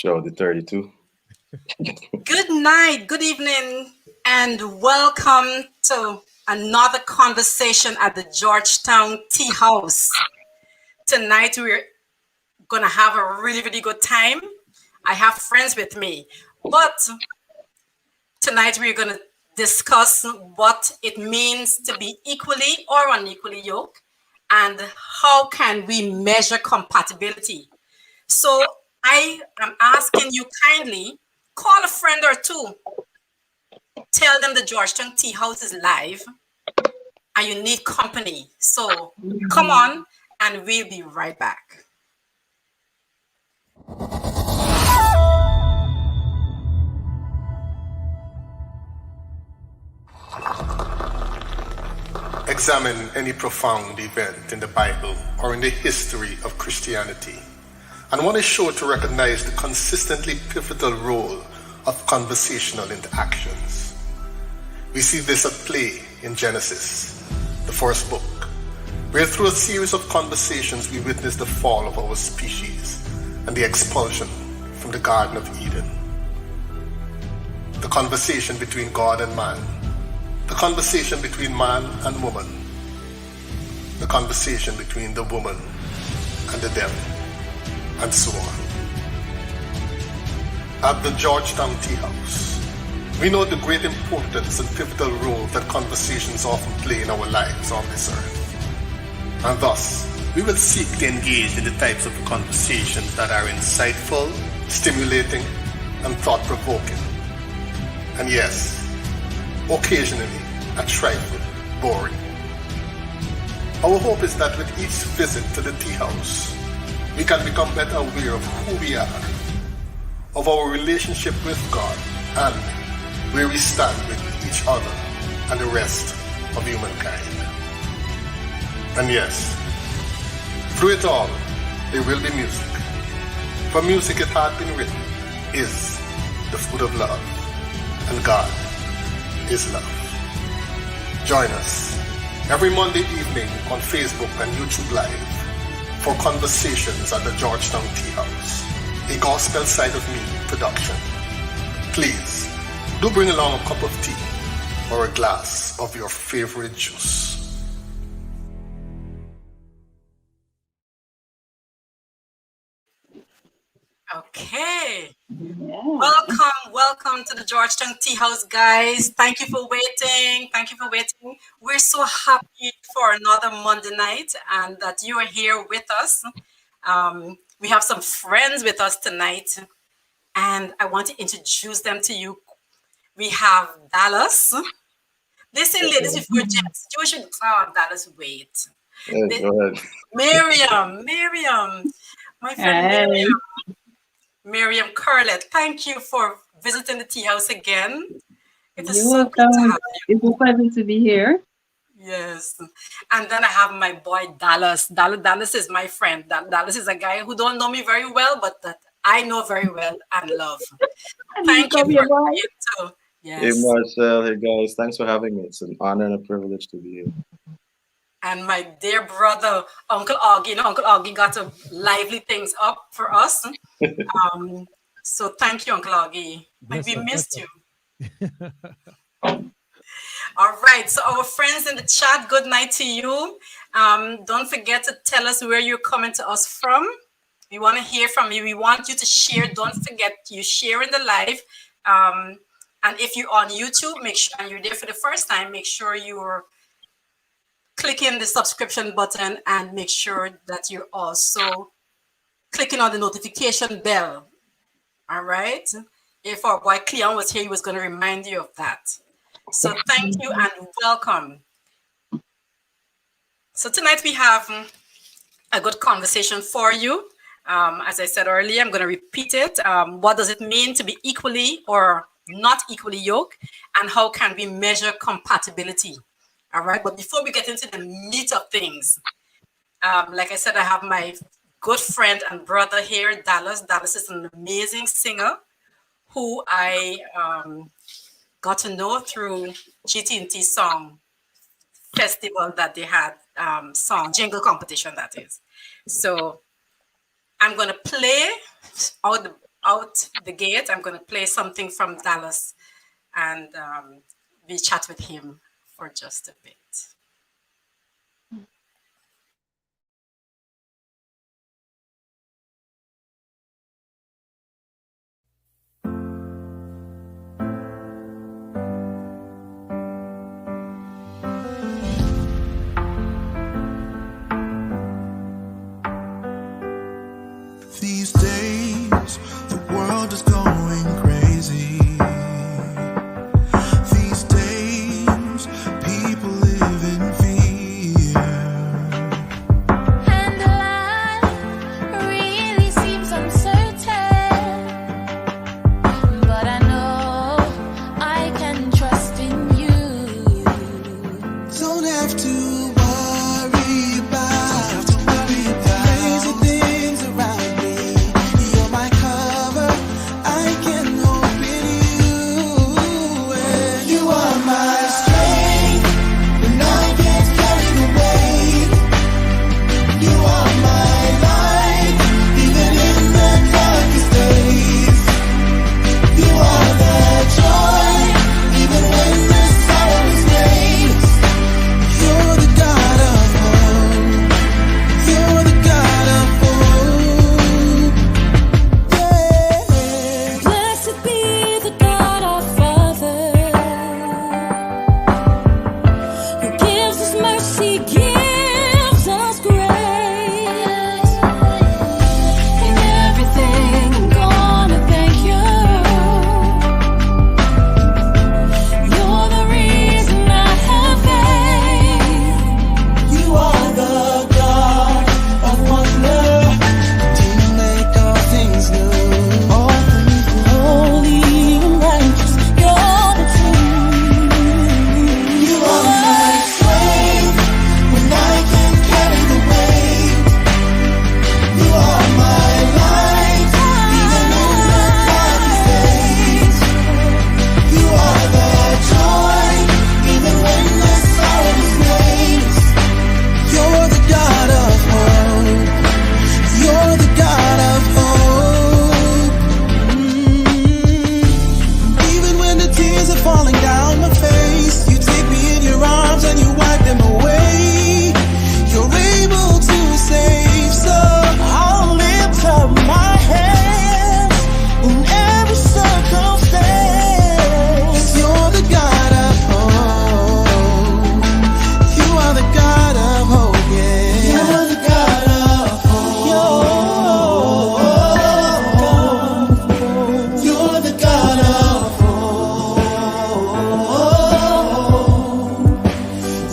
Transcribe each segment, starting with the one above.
Show the 32. Good night, good evening, and welcome to another conversation at the Georgetown Tea House. Tonight we're gonna have a really, really good time. I have friends with me, but tonight we're gonna discuss what it means to be equally or unequally yoked and how can we measure compatibility. So I am asking you kindly, call a friend or two. Tell them the Georgetown Tea House is live and you need company. So come on and we'll be right back. Examine any profound event in the Bible or in the history of Christianity, and one is sure to recognize the consistently pivotal role of conversational interactions. We see this at play in Genesis, the first book, where through a series of conversations we witness the fall of our species and the expulsion from the Garden of Eden. The conversation between God and man, the conversation between man and woman, the conversation between the woman and the devil, and so on. At the Georgetown Tea House, we know the great importance and pivotal role that conversations often play in our lives on this earth. And thus, we will seek to engage in the types of conversations that are insightful, stimulating, and thought-provoking. And yes, occasionally, a trifle boring. Our hope is that with each visit to the tea house, we can become better aware of who we are, of our relationship with God, and where we stand with each other and the rest of humankind. And yes, through it all, there will be music. For music, it had been written, is the food of love, and God is love. Join us every Monday evening on Facebook and YouTube Live for Conversations at the Georgetown Tea House, a Gospel Side of Me production. Please, do bring along a cup of tea or a glass of your favorite juice. Okay. Welcome to the Georgetown Tea House, guys. Thank you for waiting. We're so happy for another Monday night and that you are here with us. We have some friends with us tonight, and I want to introduce them to you. We have Dallas. Listen, ladies, before gents, you should. Oh, Dallas, wait. Yeah, go ahead. Miriam, my friend Miriam Corlette. Thank you for visiting the tea house again. It is so good to have you. It's a pleasure to be here. Yes. And then I have my boy Dallas. Dallas is my friend. Dallas is a guy who don't know me very well, but that I know very well and love. Thank you for being too. Yes. Hey Marcel, hey guys, thanks for having me. It's an honor and a privilege to be here. And my dear brother, Uncle Augie. Uncle Augie got to lively things up for us. So thank you, Uncle Augie. We missed you. All right. So our friends in the chat, good night to you. Don't forget to tell us where you're coming to us from. We want to hear from you. We want you to share. Don't forget you share in the live. And if you're on YouTube, make sure and you're there for the first time, make sure you're clicking the subscription button and make sure that you're also clicking on the notification bell. All right. If our boy Cleon was here, he was going to remind you of that. So thank you and welcome. So tonight we have a good conversation for you. As I said earlier, I'm going to repeat it. What does it mean to be equally or not equally yoked? And how can we measure compatibility? All right. But before we get into the meat of things, like I said, I have my good friend and brother here, Dallas. Dallas is an amazing singer who I got to know through GT&T Song Festival that they had, song jingle competition, that is. So I'm going to play out out the gate, I'm going to play something from Dallas, and we chat with him for just a bit. These days, the world is going crazy. These days, people live in fear. And life really seems uncertain, but I know I can trust in you. Don't have to worry about crazy things around me. You're my cover, I can hope in you. And you are my strength when I can't carry the weight. You are my light, even in the darkest days. You are the joy, even when the sorrow is great. You're the God of hope. You're the God of hope. Yeah. Blessed be the God our Father, who gives us mercy, gives us grace. In everything, I'm gonna thank you. You're the reason I have faith. You are the God of wonder. You make all things new. All things new. Holy and righteous, you're the truth. You are my strength when I can't carry the weight. You are my light, even in the darkest days. You are the joy, even when the sorrow is great. You're the God of hope. You're the God of hope. Even when the tears are falling down my face, you take me in your arms and you wipe them away. You're able to save, so I'll lift up my hands in every circumstance. You're the God of hope. You are the God of hope, yeah. You're the God of hope. You're the God of hope.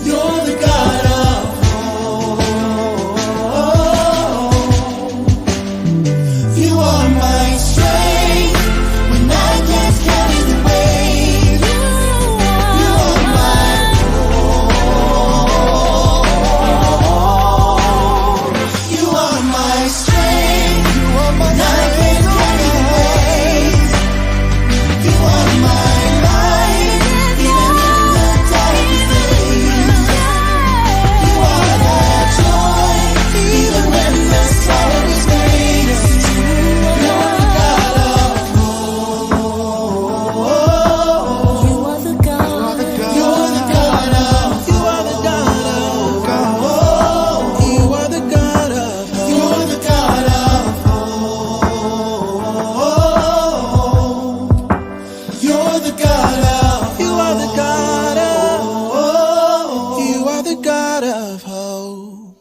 You're the God of hope. You are my strength when I can't carry the weight. You are my hope. You are my strength. You are my when I can't carry the weight. You are my light, even in the darkest days. You are the joy, even when the sorrow is greatest. You're the God of hope. You are the God. You're the God of. You are the God of hope. You are the God of hope. You're the God of hope. You're the God of. You are the God of. You are the God of hope.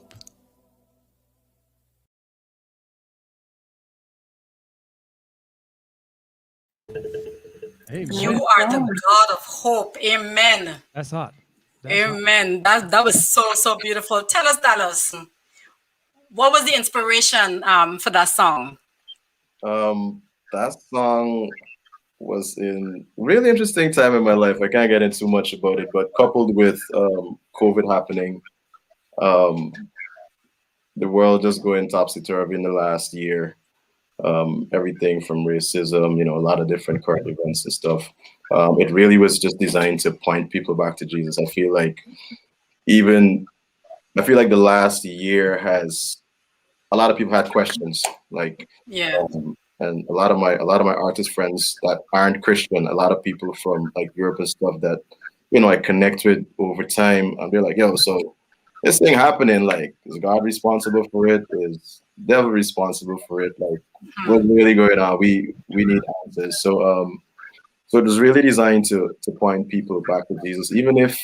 Amen. You are the God of hope. Amen. That's hot. That's hot. Amen. That was so beautiful. Tell us, Dallas, what was the inspiration for that song? That song was in really interesting time in my life. I can't get into too much about it, but coupled with COVID happening, um, the world just going topsy-turvy in the last year. Everything from racism, a lot of different current events and stuff. It really was just designed to point people back to Jesus. I feel like the last year has a lot of people had questions like Yeah. and a lot of my artist friends that aren't Christian, a lot of people from like Europe and stuff that I connect with over time, and they're like, yo, so this thing happening, like, is God responsible for it? Is devil responsible for it? Like, what's really going on? We need answers. So it was really designed to point people back to Jesus, even if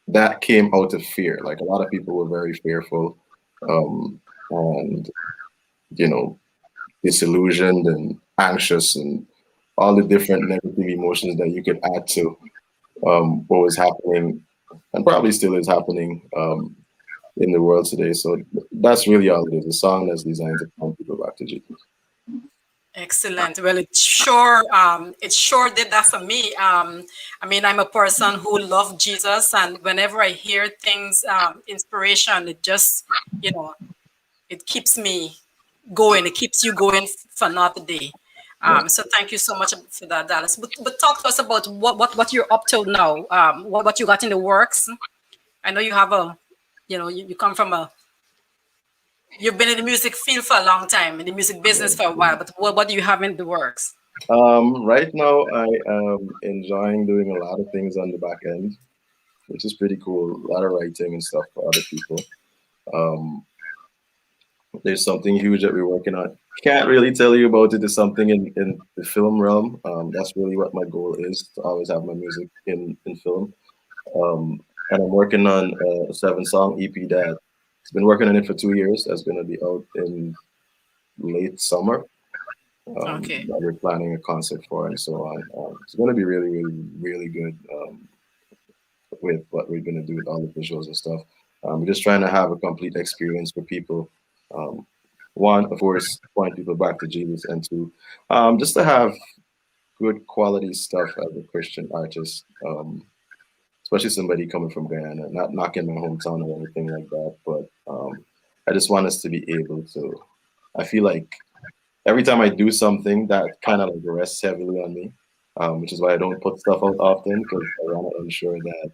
that came out of fear. Like a lot of people were very fearful, and you know, disillusioned and anxious and all the different negative emotions that you could add to what was happening and probably still is happening in the world today. So that's really all it is. A song that's designed to point people back to Jesus. Excellent. Well, it sure did that for me. I mean, I'm a person who loves Jesus, and whenever I hear things, inspiration, it just, you know, it keeps me going. It keeps you going for another day. Yeah. So thank you so much for that, Dallas. But talk to us about what you're up to now. What you got in the works. I know you have you come from you've been in the music field for a long time, in the music business for a while. But what do you have in the works? Right now, I am enjoying doing a lot of things on the back end, which is pretty cool. A lot of writing and stuff for other people. Um, there's something huge that we're working on. Can't really tell you about it. It's something in the film realm. That's really what my goal is, to always have my music in film. And I'm working on a 7-song EP that I've been working on it for 2 years. That's going to be out in late summer. Okay. That we're planning a concert for and so on. It's going to be really, really, really good with what we're going to do with all the visuals and stuff. We're just trying to have a complete experience for people. Um, one, of course, point people back to Jesus, and two, just to have good quality stuff as a Christian artist, especially somebody coming from Guyana, not knocking my hometown or anything like that, but I just want us to be able to. I feel like every time I do something, that kind of like rests heavily on me, which is why I don't put stuff out often, because I want to ensure that,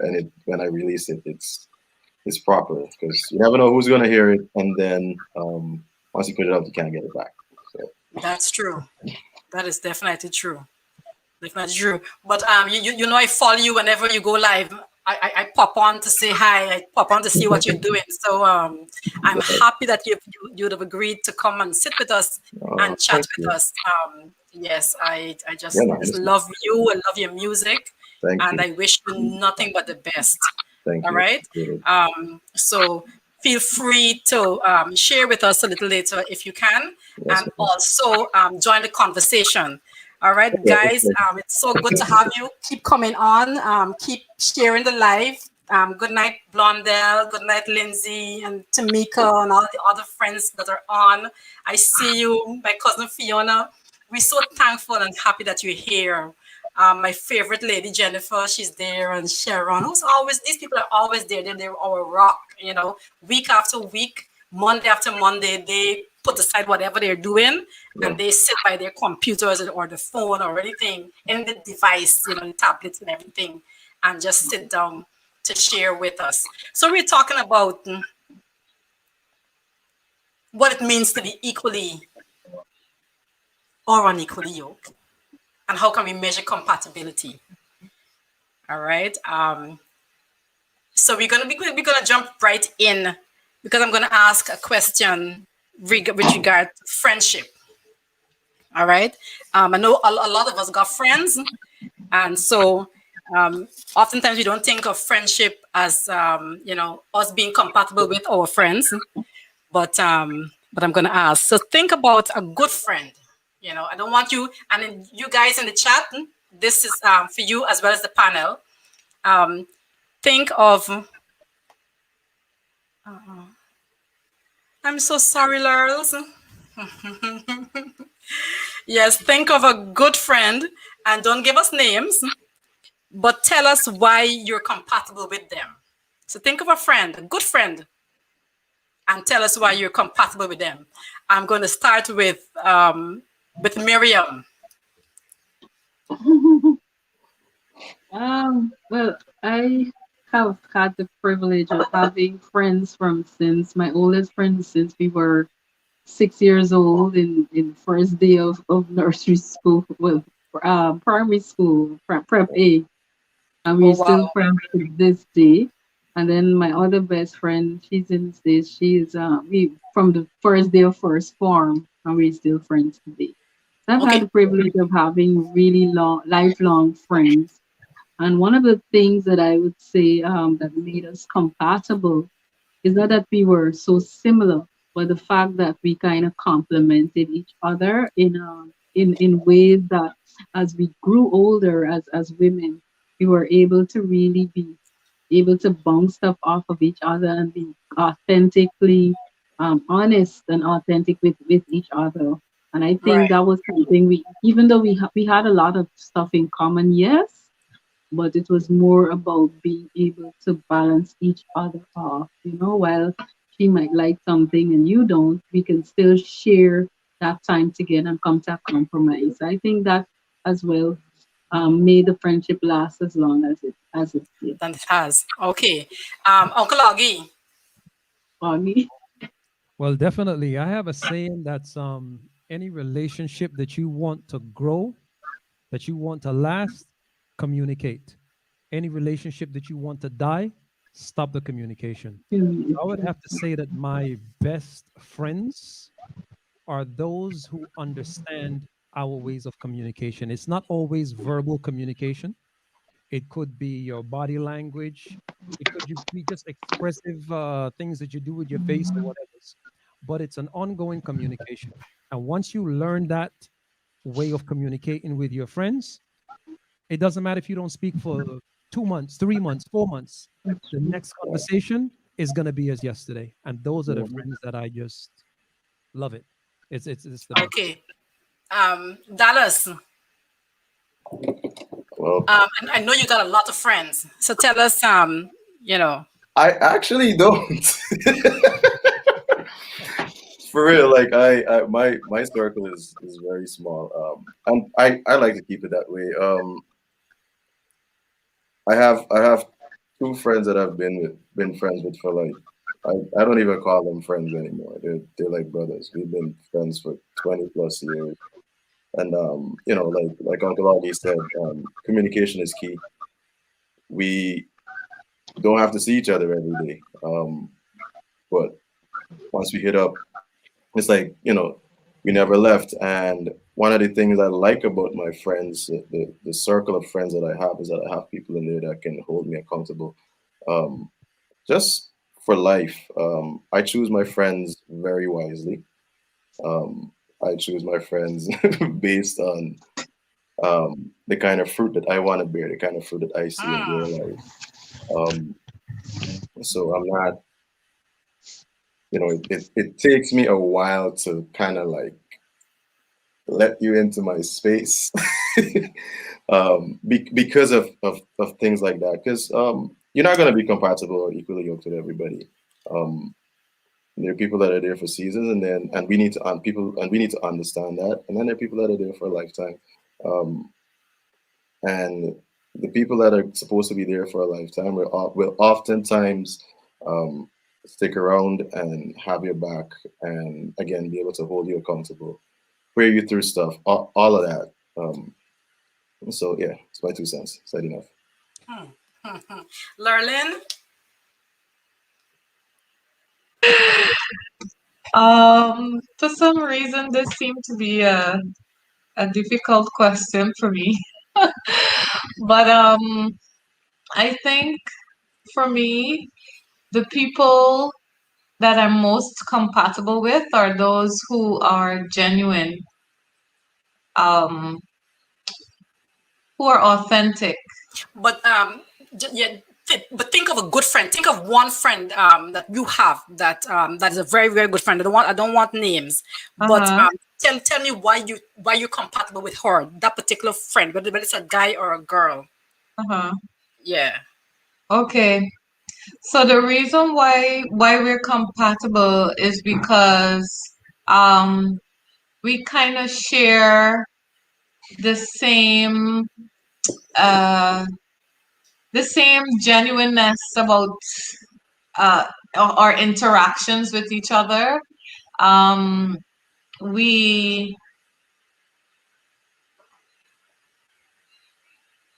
and when I release it, it's proper, because you never know who's gonna hear it, and then once you put it out, you can't get it back. So That's true. That is definitely true. Definitely true. But you know, I follow you whenever you go live. I pop on to say hi. I pop on to see what you're doing. So I'm happy that you'd have agreed to come and sit with us and chat thank with you. us. Yes, I Yeah, just no, listen, love you. I love your music, thank and you, I wish you nothing but the best. thank All you. right. Appreciate it. So feel free to share with us a little later if you can, Yes, and ma'am. also join the conversation. All right, Okay, guys, okay. it's so good to have you. Keep coming on, keep sharing the live. Good night, Blondell. Good night, Lindsay and Tamika and all the other friends that are on. I see you, my cousin Fiona. We're so thankful and happy that you're here. My favorite lady, Jennifer, she's there, and Sharon, who's always, these people are always there. They're our rock, week after week, Monday after Monday, they put aside whatever they're doing Yeah. and they sit by their computers or the phone or anything in the device, the tablets and everything, and just sit down to share with us. So we're talking about what it means to be equally or unequally yoked, and how can we measure compatibility. All right. So we're gonna jump right in, because I'm gonna ask a question with regard to friendship. All right. I know a lot of us got friends, and so oftentimes we don't think of friendship as us being compatible with our friends. But I'm gonna ask. So think about a good friend. I don't want you, and then you guys in the chat. This is for you as well as the panel. Um, think of. I'm so sorry, Lars. Yes, think of a good friend, and don't give us names, but tell us why you're compatible with them. So think of a friend, a good friend, and tell us why you're compatible with them. I'm going to start with Miriam. Well, I have had the privilege of having friends from since my oldest friends since we were 6 years old in first day of nursery school, well, primary school, prep A, and Oh we're still wow. friends to this day. And then my other best friend, she's in the States. She's we from the first day of first form, and we're still friends today. So I've had Okay. the privilege of having really long, lifelong friends. And one of the things that I would say that made us compatible is not that we were so similar, but the fact that we kind of complemented each other in ways that as we grew older as women, we were able to really be able to bounce stuff off of each other and be authentically honest and authentic with each other. And I think Right. that was something even though we had a lot of stuff in common, yes, but it was more about being able to balance each other off. While she might like something and you don't, we can still share that time together and come to a compromise. I think that as well made the friendship last as long as it did That it has. Okay. Uncle Augie. for me. Well, definitely. I have a saying that's any relationship that you want to grow, that you want to last, communicate. Any relationship that you want to die, stop the communication. So I would have to say that my best friends are those who understand our ways of communication. It's not always verbal communication. It could be your body language. It could be just expressive things that you do with your face or whatever. But it's an ongoing communication. And once you learn that way of communicating with your friends, it doesn't matter if you don't speak for 2 months, 3 months, 4 months. The next conversation is gonna be as yesterday. And those are the Mhm. friends that I just love it. It's the best. Okay. Dallas. Well, And I know you got a lot of friends. So tell us, you know, I actually don't. For real, like my circle is very small. And I like to keep it that way. I have two friends that I've been friends with for like I don't even call them friends anymore. They're like brothers. We've been friends for 20 plus years. And like Uncle Augie said, communication is key. We don't have to see each other every day. But once we hit up, it's like, we never left. And one of the things I like about my friends, the circle of friends that I have, is that I have people in there that can hold me accountable. Um, just for life. I choose my friends very wisely. Um, I choose my friends based on the kind of fruit that I want to bear, the kind of fruit that I see in their life. Um, so I'm not, it takes me a while to kind of like let you into my space because of things like that. Because you're not going to be compatible or equally yoked with everybody. Um, there are people that are there for seasons, and we need to we need to understand that. And then there are people that are there for a lifetime. Um, and the people that are supposed to be there for a lifetime will oftentimes um, stick around and have your back, and again be able to hold you accountable, pray you through stuff, all of that. So yeah, it's my 2 cents. Said enough. Lerlin. For some reason, this seemed to be a difficult question for me. But I think for me, the people that I'm most compatible with are those who are genuine, um, who are authentic. But yeah, but think of a good friend. Think of one friend that you have that is a very very good friend. I don't want names, but Uh-huh. tell me why you're compatible with her, that particular friend, whether it's a guy or a girl. Uh-huh. Yeah. Okay. So the reason why we're compatible is because um we kind of share the same uh the same genuineness about uh our interactions with each other. Um, we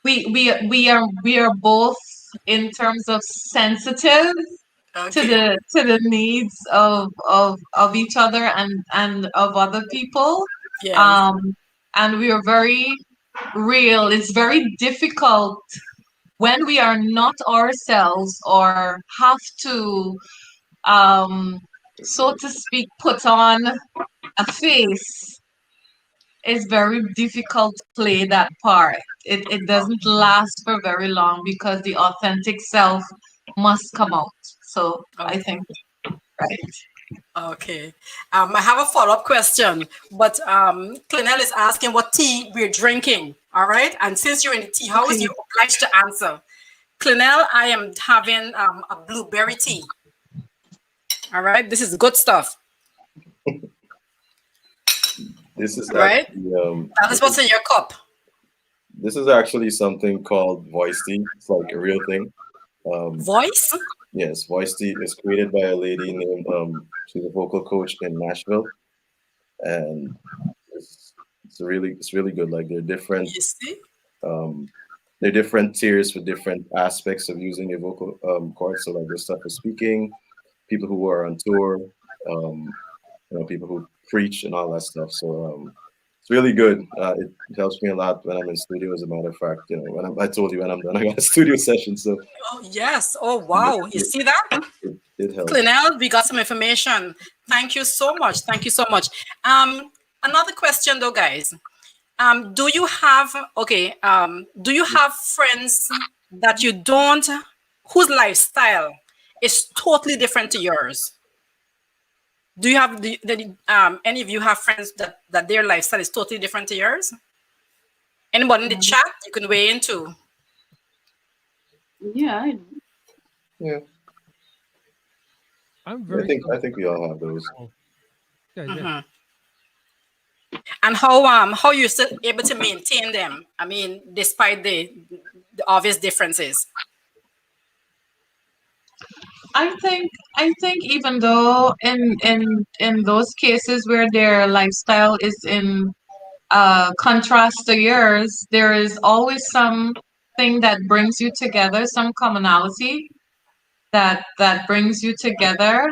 we are both in terms of sensitive Okay. to the needs of each other and of other people. Yes. Um, and we are very real. It's very difficult when we are not ourselves or have to, um, so to speak, put on a face. It's very difficult to play that part. It doesn't last for very long because the authentic self must come out. So I Okay. think, right. Okay. I have a follow-up question, but Clinell is asking what tea we're drinking. All right. And since you're in the tea house, Okay. you're obliged to answer. Clinell, I am having a blueberry tea. All right. This is good stuff. This is All right. actually That is what's in your cup. this is actually something called voice tea. It's like a real thing. Um, Voice. yes, voice tea is created by a lady named she's a vocal coach in Nashville, and it's really good. Like You see? um, they're different tiers for different aspects of using your vocal cords. So like there's stuff for speaking, people who are on tour, um, people who preach and all that stuff. So it's really good. It helps me a lot when I'm in studio. As a matter of fact, I told you when I'm done, I got a studio session, so Oh, yes. Oh, it, wow. You it, see that? it helps. Clinell, we got some information. Thank you so much. Thank you so much. Another question though, guys. Do you have do you have friends that you don't whose lifestyle is totally different to yours? Do you have any of you have friends that their lifestyle is totally different to yours? Anybody in the chat you can weigh into? Yeah, I know. Yeah, I'm I very think I think we all have those. yeah, yeah. Mhm. And how you still able to maintain them? I mean, despite the obvious differences. I think even though in those cases where their lifestyle is in contrast to yours, there is always something that brings you together, some commonality that brings you together.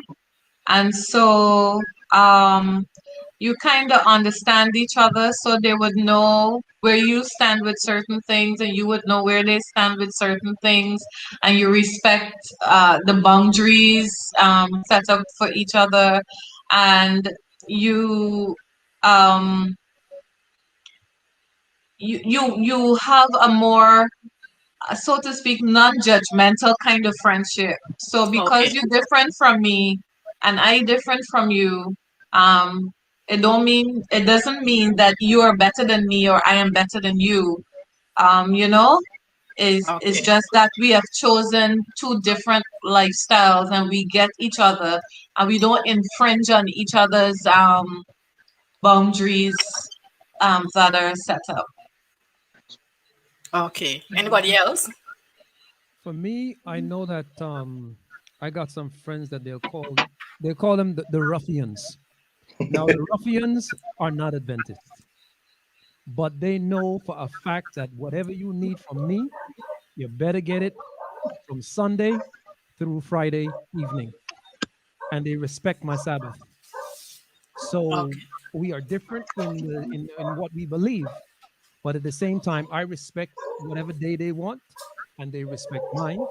And so you kind of understand each other, so they would know where you stand with certain things, and you would know where they stand with certain things, and you respect the boundaries set up for each other, and you um, you have a more so to speak, non-judgmental kind of friendship. So because Okay. you're different from me and I different from you, um, it doesn't mean that you are better than me or I am better than you. You know, is Okay. just that we have chosen two different lifestyles and we get each other and we don't infringe on each other's boundaries that are set up. Okay. Anybody else? For me, I know that I got some friends that they call them the ruffians. Now the ruffians are not Adventists, but they know for a fact that whatever you need from me, you better get it from Sunday through Friday evening, and they respect my Sabbath. So Okay. we are different in what we believe, but at the same time, I respect whatever day they want, and they respect mine.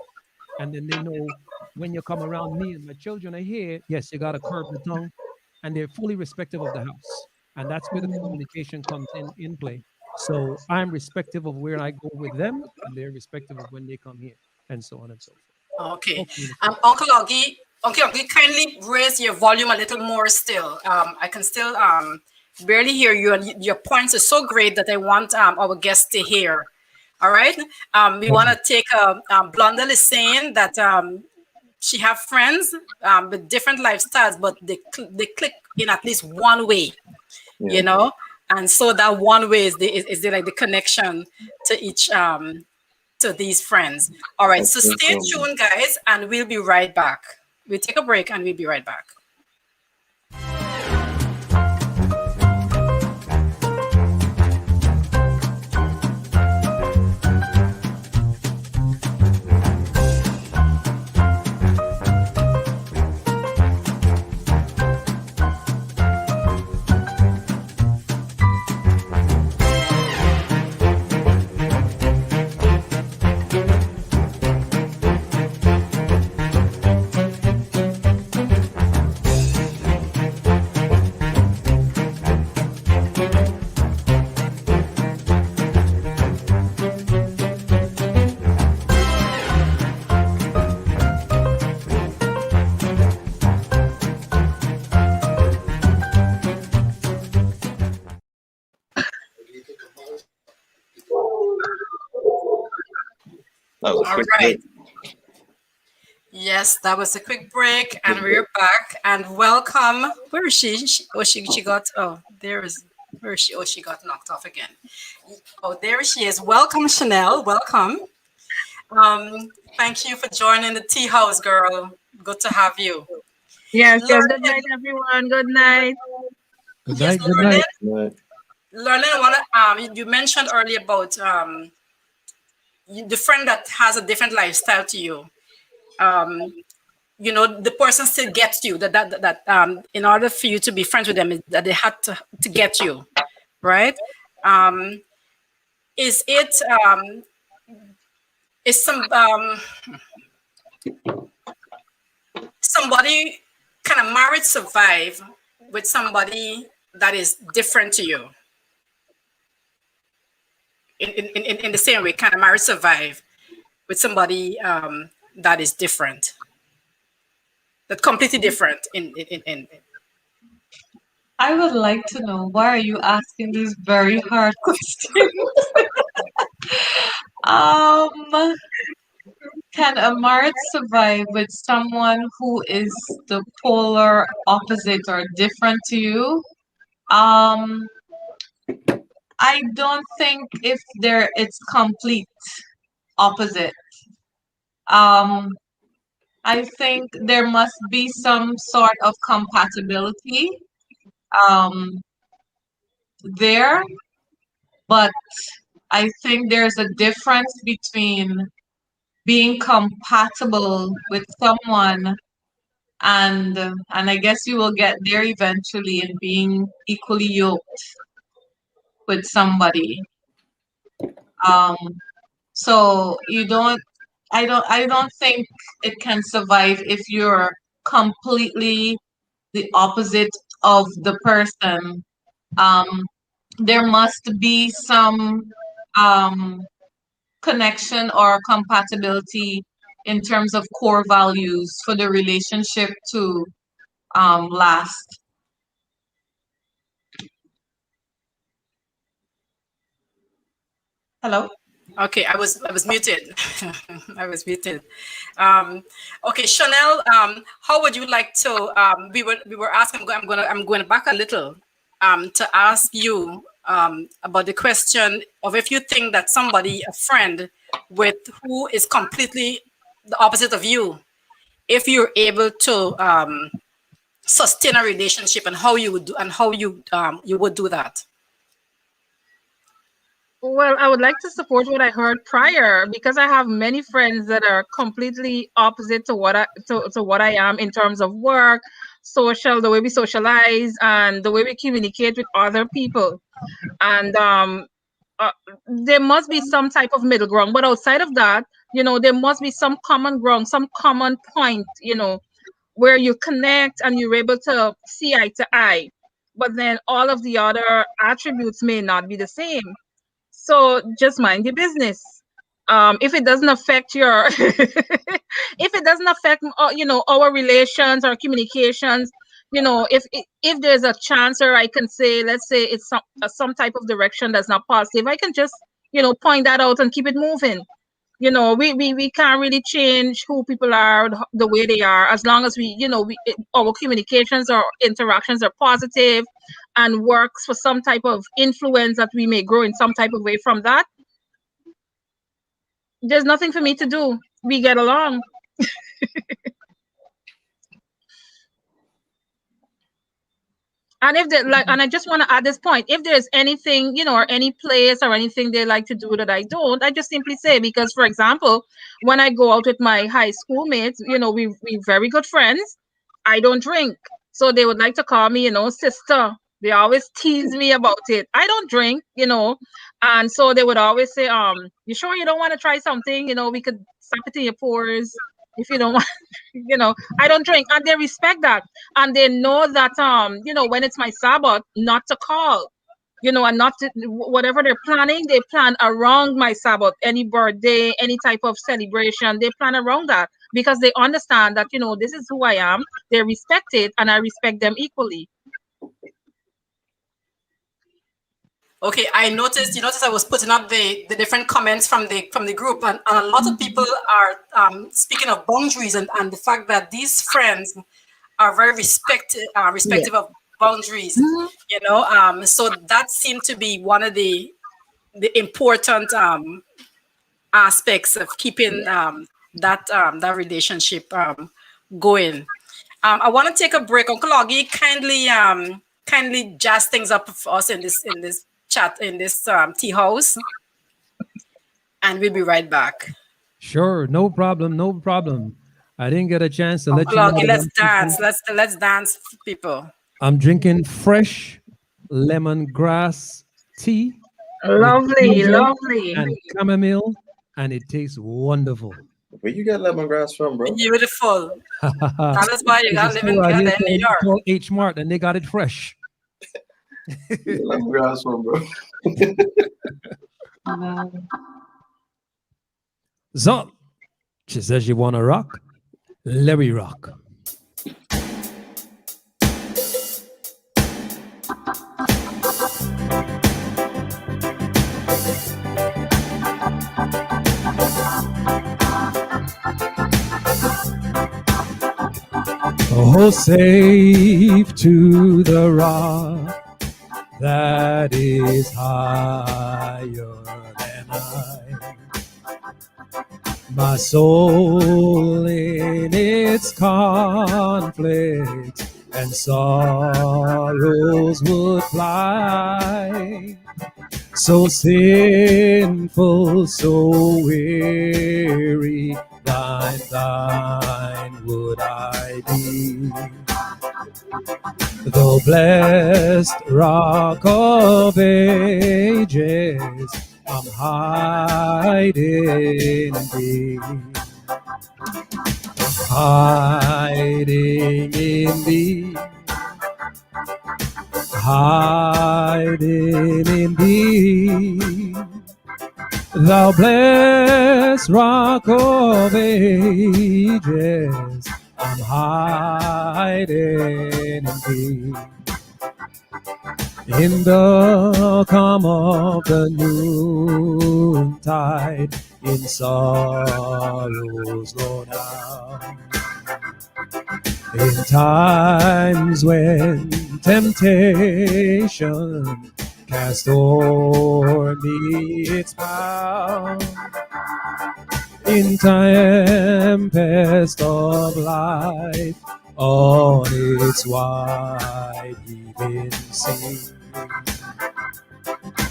And then they know when you come around me and my children are here, yes, you got to curb the tongue, and they're fully respective of the house, and that's where the communication comes in play. So I'm respective of where I go with them, and they're respective of when they come here, and so on and so forth. Okay. All communication. Uncle Augie, kindly raise your volume a little more still. I can still barely hear you, and your points are so great that I want our guests to hear. All right. We want to take Blondell is saying that she have friends with different lifestyles, but they click in at least one way, Yeah, you know. And so that one way is the like the connection to each to these friends. All I right, so think stay tuned, guys, and we'll be right back. We'll take a break and we'll be right back. All quick right. break. Yes, that was a quick break, and we're back. And welcome. Where is she? She got. Oh, there is. Where is she? Oh, she got knocked off again. Oh, there she is. Welcome, Chanel. Welcome. Thank you for joining the tea house, girl. Good to have you. Yes, yes. Good Learning. night, everyone. Good night. Good Yes, night. Good night. Right. learning. You mentioned earlier about the friend that has a different lifestyle to you. Um, the person still gets you. That in order for you to be friends with them, is that they had to get you, right? Um, is it is somebody kind of marriage survive with somebody that is different to you in the same way? Kind of marriage survive with somebody that is different, that completely different in I would like to know, why are you asking these very hard questions? Um, can a marriage survive with someone who is the polar opposite or different to you? Um, I don't think if it's complete opposite. Um, I think there must be some sort of compatibility um there, but I think there's a difference between being compatible with someone and I guess you will get there eventually in being equally yoked with somebody. Um, so I don't think it can survive if you're completely the opposite of the person. Um, there must be some um, connection or compatibility in terms of core values for the relationship to last. Hello? Okay, I was muted. I was muted. Um, okay, Chanel, how would you like to? We were asking. I'm going back a little to ask you about the question of if you think that somebody, a friend, with who is completely the opposite of you, if you're able to sustain a relationship, and how you would do, and how you would do that. Well, I would like to support what I heard prior because I have many friends that are completely opposite to what I am in terms of work, social, the way we socialize, and the way we communicate with other people. And uh, there must be some type of middle ground. But outside of that, there must be some common ground, some common point, where you connect and you're able to see eye to eye. But then all of the other attributes may not be the same. So just mind your business. If it doesn't affect your, if it doesn't affect, our relations or communications, if there's a chance, or I can say, let's say it's some type of direction that's not positive, I can just, point that out and keep it moving. We can't really change who people are, the way they are, as long as our communications or interactions are positive and works for some type of influence that we may grow in some type of way from that. There's nothing for me to do. We get along. And if they like, and I just want to add this point, if there's anything, or any place or anything they like to do that I don't, I just simply say, because for example, when I go out with my high school mates, we very good friends. I don't drink. So they would like to call me, sister. They always tease me about it. I don't drink, and so they would always say, you sure you don't want to try something? We could stop it in your pores if you don't want. I don't drink, and they respect that, and they know that when it's my Sabbath, not to call, and not to, whatever they're planning, they plan around my Sabbath. Any birthday, any type of celebration, they plan around that because they understand that this is who I am. They respect it, and I respect them equally. Okay, I noticed. You noticed I was putting up the different comments from the group, and a lot of people are speaking of boundaries and the fact that these friends are very Yeah. respective of boundaries. Mhm. So that seemed to be one of the important aspects of keeping that relationship going. I want to take a break. Uncle Augie, kindly jazz things up for us in this chat in this tea house, and we'll be right back. Sure, no problem, no problem. I didn't get a chance to let Uncle you know Augie, that let's dance. Let's dance, people. I'm drinking fresh lemongrass tea with Lovely, ginger lovely. and chamomile, and it tastes wonderful. Where you get lemongrass from, bro? Beautiful. That is why you There's a gotta live in store out here New York. called H Mart, and they got it fresh. Where you get lemongrass from, bro? Wow. So, she says you want to rock. Let me rock. Oh, safe to the rock that is higher than I. My soul in its conflicts and sorrows would fly. So sinful, so weary, thine would I be. The blessed rock of ages, I'm hiding in thee. Hiding in thee. Hiding in thee. Thou blessed rock of ages, I'm hiding in thee. In the calm of the noontide, in sorrows low down. In times when temptation cast o'er me its power, in tempest of life on its wide heaving sea.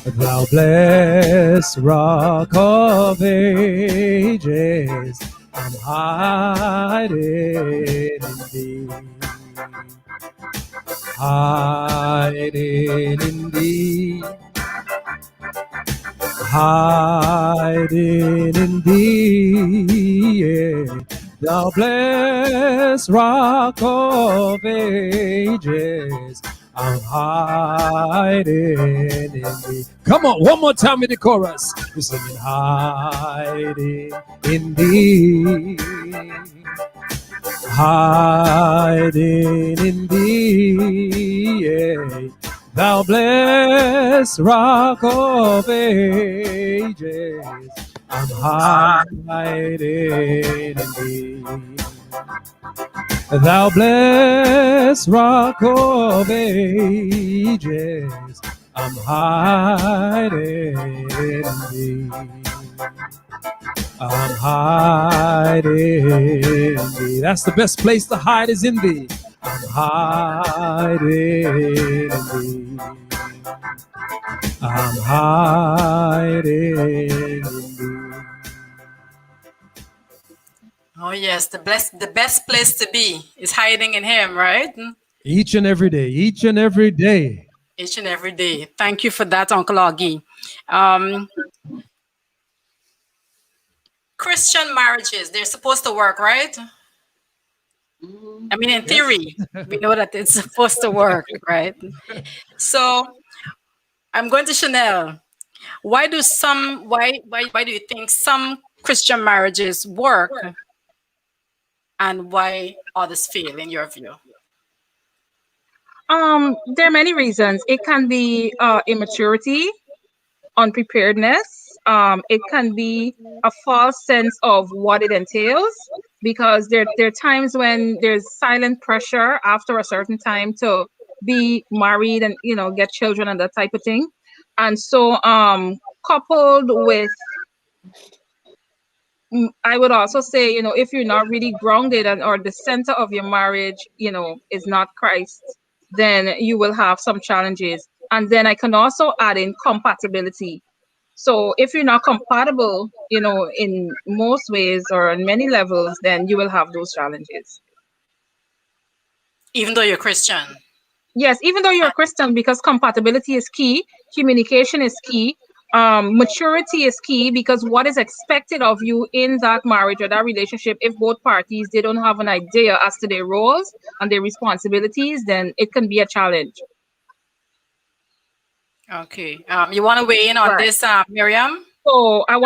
Thou blessed rock of ages, I'm hiding in thee. Hiding in thee. Hiding in thee, yeah. Thou blessed rock of ages, I'm hiding in thee. Come on, one more time in the chorus. We're singing hiding in thee. Hiding in thee, yeah. Thou blessed rock of ages, I'm hiding in thee. Thou blessed rock of ages, I'm hiding in thee. I'm hiding in thee. That's the best place to hide is in thee. I'm hiding in thee. I'm hiding in thee. Oh yes, the best place to be is hiding in Him, right? Each and every day, each and every day. Each and every day. Thank you for that, Uncle Augie. Christian marriages, they're supposed to work, right? I mean, in theory, we know that it's supposed to work, right? So I'm going to Chanel. Why do you think some Christian marriages work and why others fail in your view? There are many reasons. It can be immaturity. unpreparedness. It can be a false sense of what it entails, because there are times when there's silent pressure after a certain time to be married and get children and that type of thing. And so coupled with, I would also say, if you're not really grounded, or the center of your marriage, is not Christ, then you will have some challenges. And then I can also add in compatibility. So if you're not compatible, in most ways or in many levels, then you will have those challenges. Even though you're Christian. Yes, even though you're a Christian, because compatibility is key, communication is key, maturity is key, because what is expected of you in that marriage or that relationship, if both parties, they don't have an idea as to their roles and their responsibilities, then it can be a challenge. Okay. You want to weigh in on Right. this, Miriam? So I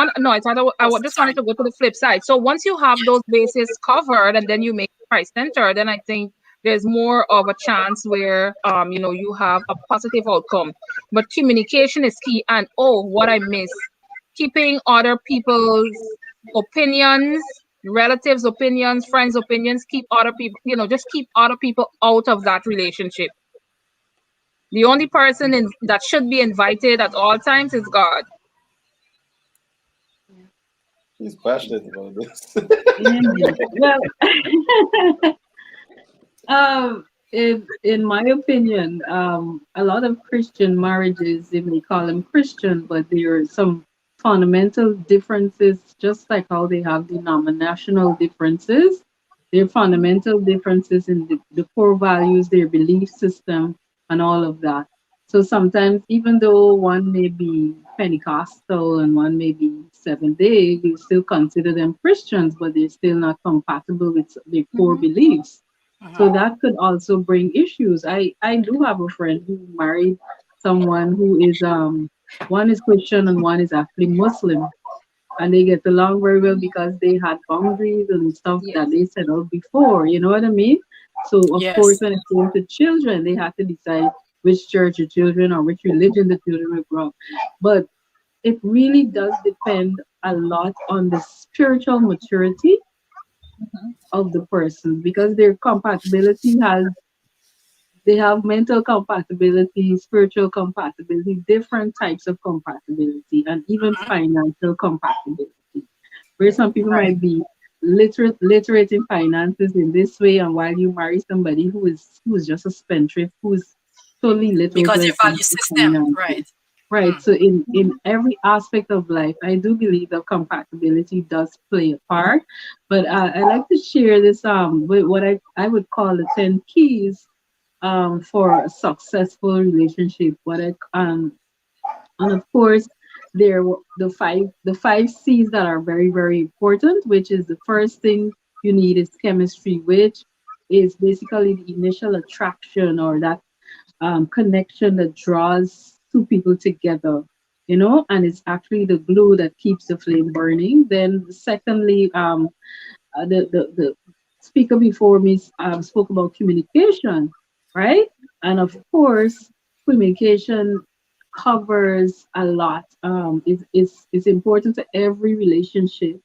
just wanted to go to the flip side. So once you have those bases covered and then you make Christ center, then I think there's more of a chance where you have a positive outcome. But communication is key. And what I miss, keeping other people's opinions, relatives' opinions, friends' opinions, keep other people, just keep other people out of that relationship. The only person that should be invited at all times is God. He's passionate about this. Well, in my opinion, a lot of Christian marriages, they may call them Christian, but there are some fundamental differences, just like how they have denominational differences. There are fundamental differences in the core values, their belief system, and all of that. So sometimes, even though one may be Pentecostal and one may be Seventh Day, you still consider them Christians, but they're still not compatible with their core beliefs. So that could also bring issues. I do have a friend who married someone who is one is Christian and one is actually Muslim, and they get along very well because they had boundaries and stuff that they set out before. You know what I mean? So of course, Yes. when it came to children, they had to decide which church the children or which religion the children will grow up. But it really does depend a lot on the spiritual maturity of the person, because their compatibility they have mental compatibility, spiritual compatibility, different types of compatibility, and even financial compatibility. Where some people Right. might be literate in finances in this way, and while you marry somebody who's just a spendthrift, who's totally literate Because when your it comes value to system, finances. right? Right. So in every aspect of life, I do believe that compatibility does play a part. But I like to share this with what I would call the 10 keys for a successful relationship. And of course there the five C's that are very, very important, which is the first thing you need is chemistry, which is basically the initial attraction, or that connection that draws two people together, and it's actually the glue that keeps the flame burning. Then, secondly, the speaker before me spoke about communication, right? And of course, communication covers a lot. It's important to every relationship.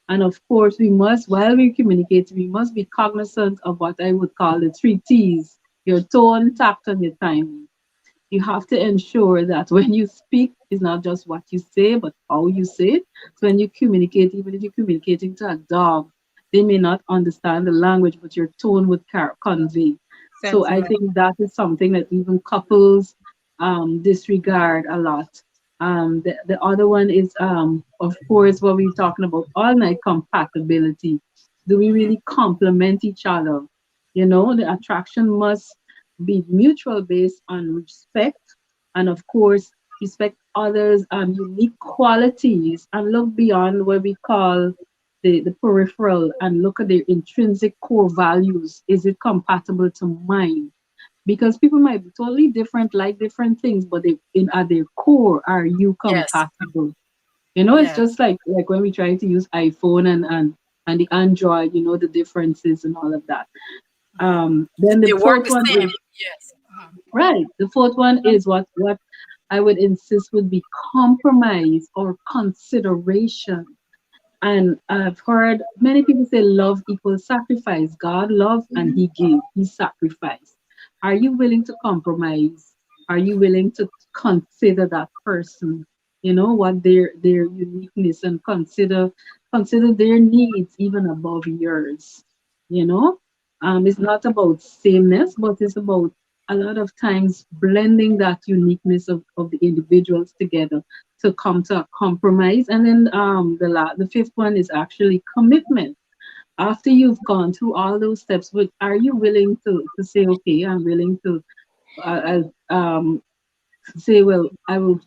And of course, while we communicate, we must be cognizant of what I would call the three T's: your tone, tact, and your timing. You have to ensure that when you speak, it's not just what you say, but how you say it. So when you communicate, even if you're communicating to a dog, they may not understand the language, but your tone would convey. So I Sentiment. think that is something that even couples disregard a lot. The other one is, of course, what we're talking about all night: compatibility. Do we really complement each other? The attraction must be mutual, based on respect, and of course, respect others' unique qualities, and look beyond what we call the peripheral, and look at their intrinsic core values. Is it compatible to mine? Because people might be totally different, like different things, but at their core, are you Yes. compatible? It's Yes. just like when we try to use iPhone and the Android, the differences and all of that. Then the They work fourth the one same. is Yes. right. The fourth one is what I would insist would be compromise or consideration. And I've heard many people say love equals sacrifice. God loved and he gave, he sacrificed. Are you willing to compromise? Are you willing to consider that person? You know what their uniqueness, and consider their needs even above yours. You know, it's not about sameness, but it's about a lot of times blending that uniqueness of the individuals together to come to a compromise. And then the fifth one is actually commitment. After you've gone through all those steps, are you willing to say, okay, I'm willing to say, well, I'm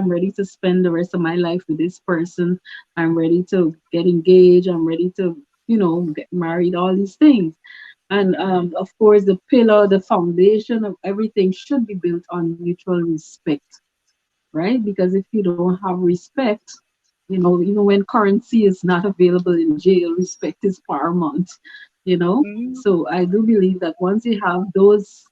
ready to spend the rest of my life with this person. I'm ready to get engaged. I'm ready to, get married, all these things. And of course, the pillar, the foundation of everything should be built on mutual respect, right? Because if you don't have respect, even when currency is not available in jail, respect is paramount. Mm. So I do believe that once you have those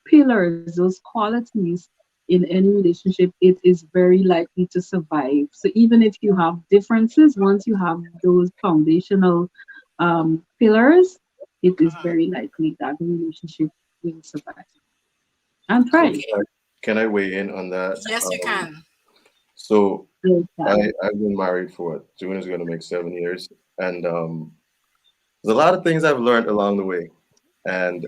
pillars, those qualities in any relationship, it is very likely to survive. So even if you have differences, once you have those foundational pillars, it is very likely that the relationship will survive and So thrive. can I weigh in on that? Yes, you can. So Yes, I've been married for what, June is going to make 7 years, and there's a lot of things I've learned along the way, and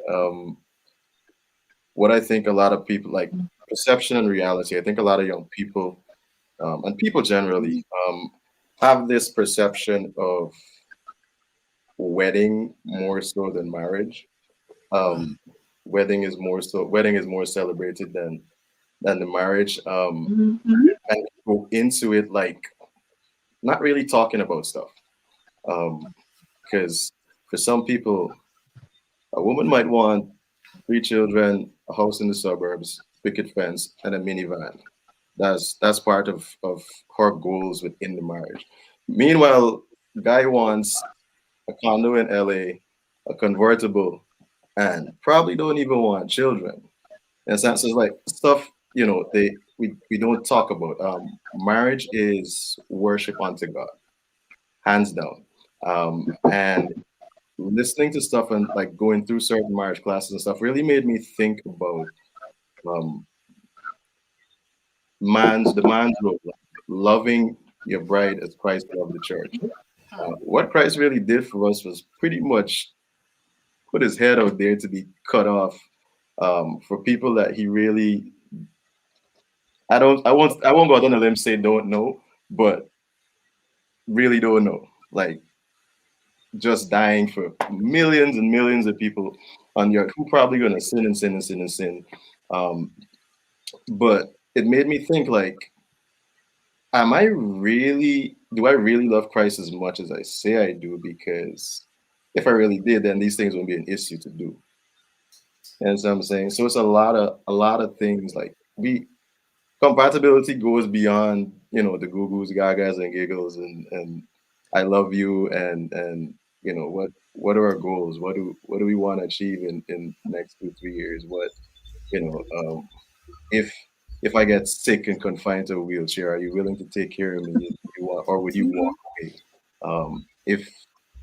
what I think a lot of people like perception and reality. I think a lot of young people and people generally have this perception of wedding more so than marriage. Um, wedding is more celebrated than the marriage. Mhm. And go into it like not really talking about stuff. Because for some people, a woman might want 3 children, a house in the suburbs, picket fence, and a minivan. That's part of her goals within the marriage. Meanwhile, guy wants a condo in LA, a convertible, and probably don't even want children. And so it's like stuff, we don't talk about. Marriage is worship unto God, hands down. And listening to stuff and like going through certain marriage classes and stuff really made me think about um, the man's role, like, loving your bride as Christ loved the church. What Christ really did for us was pretty much put his head out there to be cut off for people that he really I won't go out on a limb say don't know, but really don't know. Like just dying for millions and millions of people on the earth who probably gonna sin and sin and sin and sin. Um, but it made me think like, do I really love Christ as much as I say I do? Because if I really did, then these things wouldn't be an issue to do. And so I'm saying, so it's a lot of things like we compatibility goes beyond the goo goos, gagas, and giggles, and I love you, and what are our goals? What do we want to achieve in next 2 3 years? What you know if if I get sick and confined to a wheelchair, are you willing to take care of me? Or would you walk away? If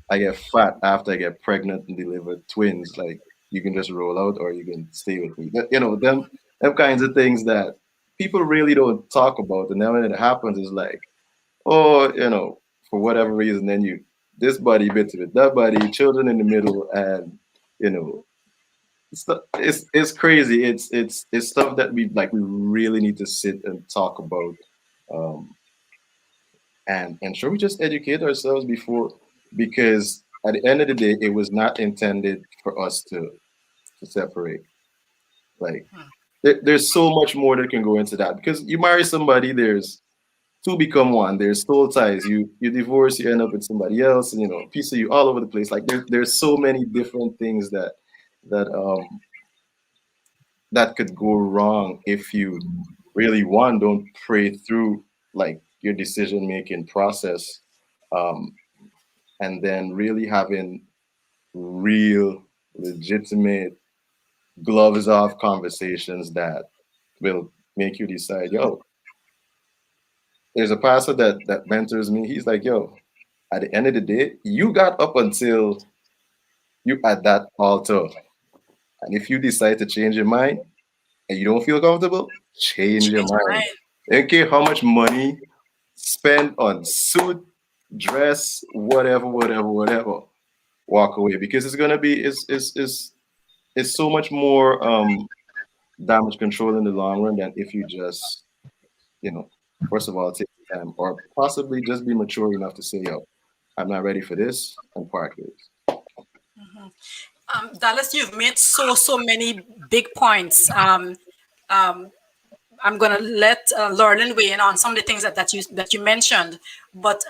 I get fat after I get pregnant and deliver twins, like you can just roll out or you can stay with me. Them kinds of things that people really don't talk about. And then when it happens, it's like, oh, for whatever reason, then you this body bits of it, that body, children in the middle, and you know, it's crazy. It's stuff that we really need to sit and talk about. Um, and should we just educate ourselves before, because at the end of the day it was not intended for us to separate. Like there's so much more that can go into that, because you marry somebody, there's two become one, there's soul ties, you divorce, you end up with somebody else, and piece of you all over the place. Like there's so many different things that that could go wrong if you really, one, don't pray through like your decision making process, um, and then really having real, legitimate, gloves off conversations that will make you decide, yo, there's a pastor that mentors me. He's like, yo, at the end of the day, you got up until you at that altar. And if you decide to change your mind and you don't feel comfortable, change your Change your mind. mind. I don't care how much money spent on suit, dress, whatever, whatever, whatever. Walk away because it's gonna be it's so much more damage control in the long run than if you just, you know, first of all take the time or possibly just be mature enough to say, yo, I'm not ready for this and part ways. Dallas, you've made so many big points. Um, I'm gonna let Lauren weigh in on some of the things that you mentioned. But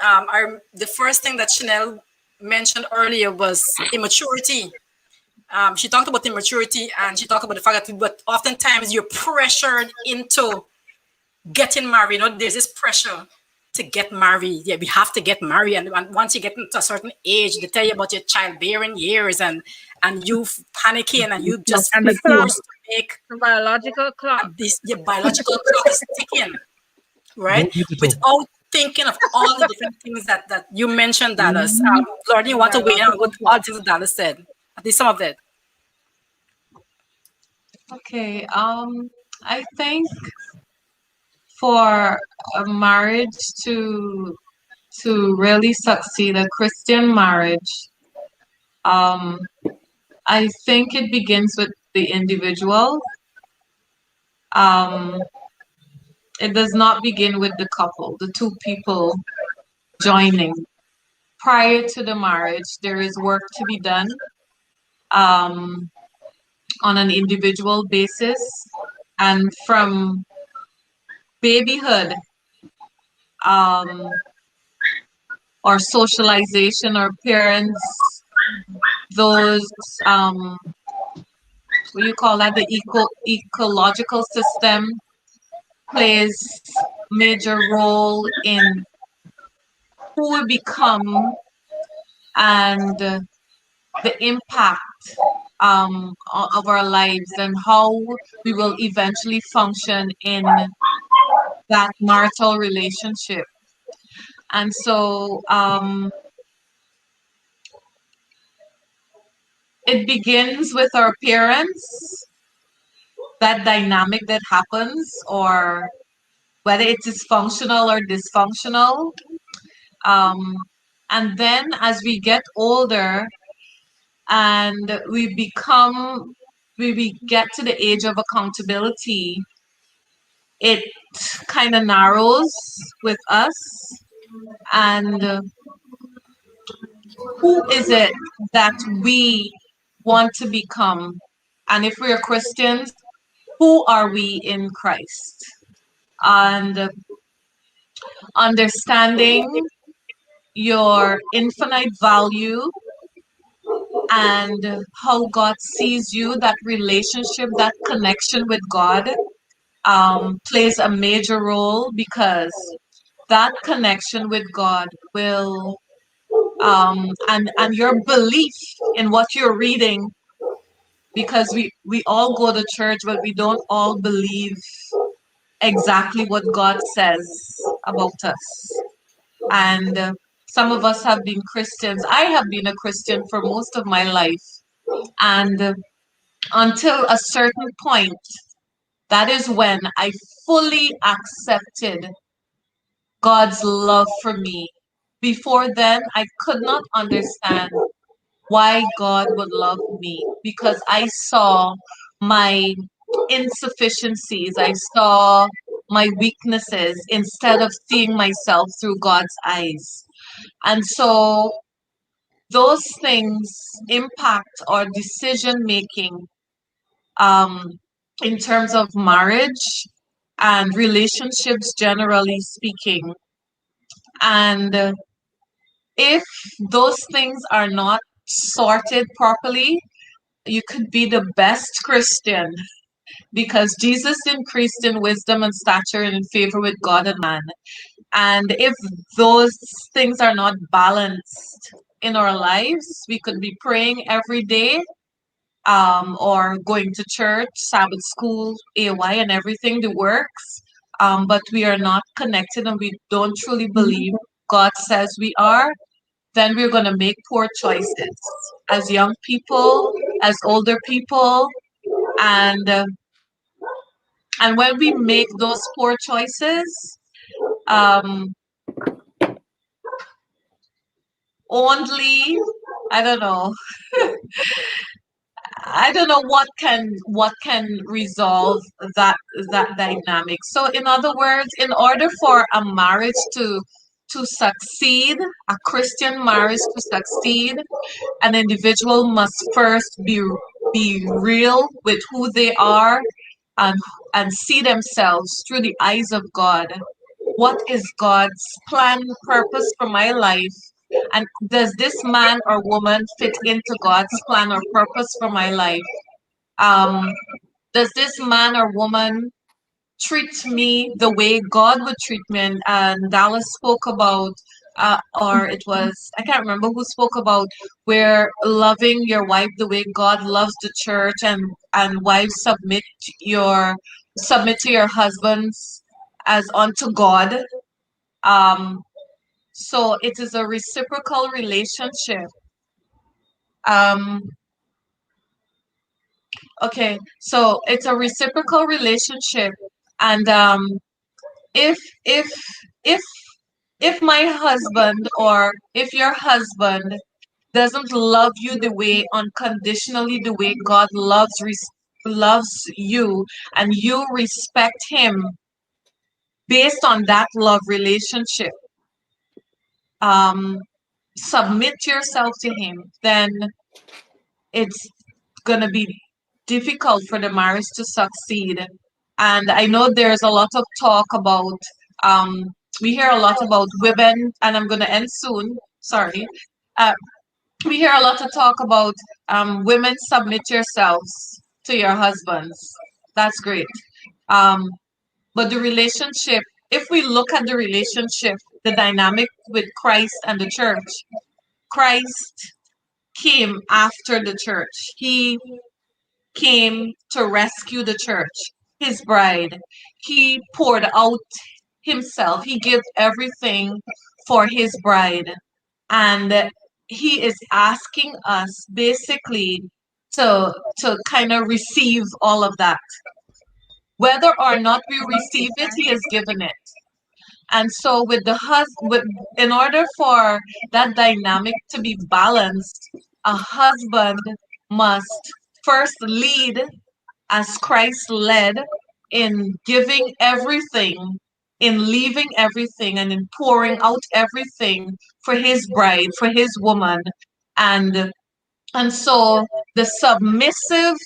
the first thing that Chanel mentioned earlier was immaturity. She talked about immaturity and she talked about the fact that, but oftentimes you're pressured into getting married. You know, there's this pressure to get married. Yeah, we have to get married, and once you get into a certain age, they tell you about your childbearing years, and you panicking, and you just And the clock, forced to make the biological clock. this. Your biological clock is ticking, Go right? digital. Without thinking of all the different things that you mentioned, Dallas. Lord, you want to weigh in on what Biological all clock. the things that Dallas said? At least some of it. Okay. I think for a marriage to really succeed, a Christian marriage, um, I think it begins with the individual. Um, it does not begin with the couple, the two people joining. Prior to the marriage, there is work to be done um, on an individual basis. And from babyhood um, or socialization or parents, those, um, what do you call that, the ecological system plays major role in who we become and the impact of our lives and how we will eventually function in that marital relationship. And so it begins with our parents, that dynamic that happens, or whether it is functional or dysfunctional. Um, and then as we get older and we get to the age of accountability, it kind of narrows with us. And who is it that we want to become? And if we are Christians, who are we in Christ? And understanding your infinite value and how God sees you, that relationship, that connection with God plays a major role, because that connection with God will and your belief in what you're reading, because we all go to church but we don't all believe exactly what God says about us. And some of us have been Christians. I have been a Christian for most of my life. And until a certain point, that is when I fully accepted God's love for me. Before then, I could not understand why God would love me, because I saw my insufficiencies, I saw my weaknesses instead of seeing myself through God's eyes. And so those things impact our decision making um, in terms of marriage and relationships, generally speaking. And if those things are not sorted properly, you could be the best Christian, because Jesus increased in wisdom and stature and in favor with God and man. And if those things are not balanced in our lives, we could be praying every day or going to church, Sabbath school, AY, and everything, the works, but we are not connected and we don't truly believe God says we are, then we're going to make poor choices as young people, as older people, and when we make those poor choices, um, only I don't know. I don't know what can resolve that dynamic. So in other words, in order for a marriage to succeed, a Christian marriage to succeed, an individual must first be real with who they are and see themselves through the eyes of God. What is God's plan, purpose for my life? And does this man or woman fit into God's plan or purpose for my life? Does this man or woman treat me the way God would treat me? And Dallas spoke about, or it was, I can't remember who spoke about, where loving your wife the way God loves the church, and wives submit to your husbands as unto God. So it is a reciprocal relationship. Okay, so it's a reciprocal relationship, and if if if if my husband or if your husband doesn't love you the way unconditionally, the way God loves you, and you respect him based on that love relationship, submit yourself to him, then it's gonna be difficult for the marriage to succeed. And I know there's a lot of talk about, we hear a lot about women, and I'm gonna end soon, sorry. We hear a lot of talk about women, submit yourselves to your husbands. That's great. But the relationship, if we look at the relationship, the dynamic with Christ and the church, Christ came after the church. He came to rescue the church, his bride. He poured out himself. He gave everything for his bride. And he is asking us basically to kind of receive all of that. Whether or not we receive it, he has given it. And so with the husband, in order for that dynamic to be balanced, a husband must first lead as Christ led, in giving everything, in leaving everything, and in pouring out everything for his bride, for his woman. And so the submissive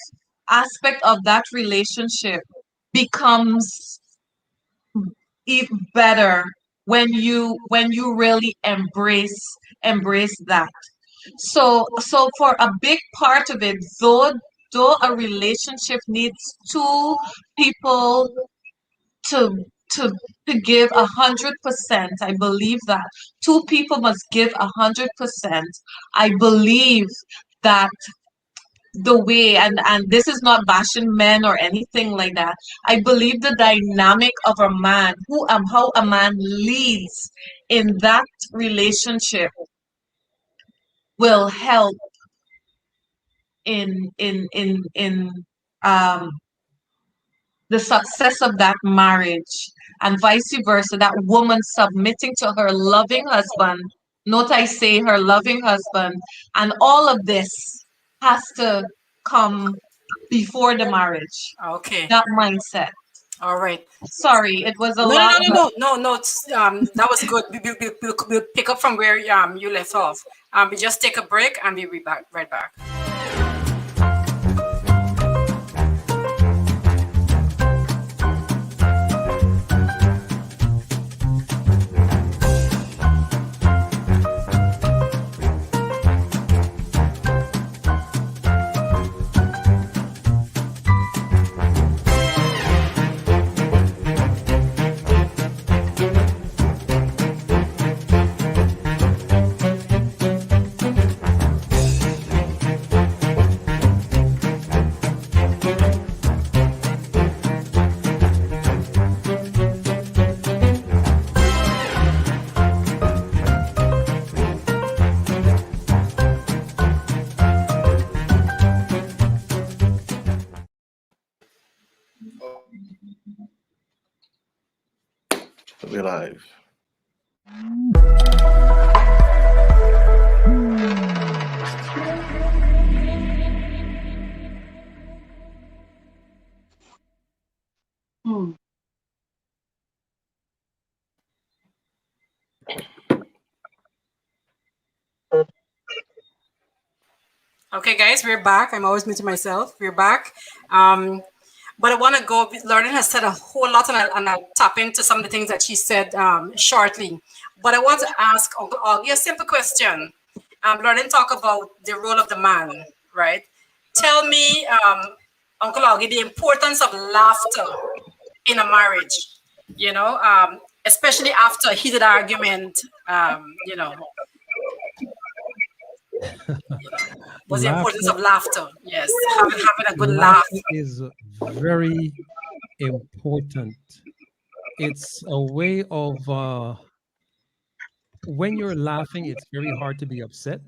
aspect of that relationship becomes better when you really embrace that. So for a big part of it, though a relationship needs two people to give 100%, I believe that two people must give 100%. I believe that the way, and this is not bashing men or anything like that, I believe the dynamic of a man, how a man leads in that relationship will help in the success of that marriage, and vice versa, that woman submitting to her loving husband. Note I say her loving husband, and all of this has to come before the marriage. Okay. That mindset. All right. Sorry, it was a No, lot. no. That was good. We'll pick up from where you left off. We just take a break and we'll be right back. We're live. Hmm. Okay, guys, we're back. I'm always muting myself. We're back. Um, but I want to go. Lauren has said a whole lot, and I'll tap into some of the things that she said shortly. But I want to ask Uncle Augie a simple question. Lauren talk about the role of the man, right? Tell me, Uncle Augie, the importance of laughter in a marriage. Especially after a heated argument. What's the importance Laughter, of laughter? Yes, having a good laugh. laughter is very important. It's a way of when you're laughing, it's very hard to be upset.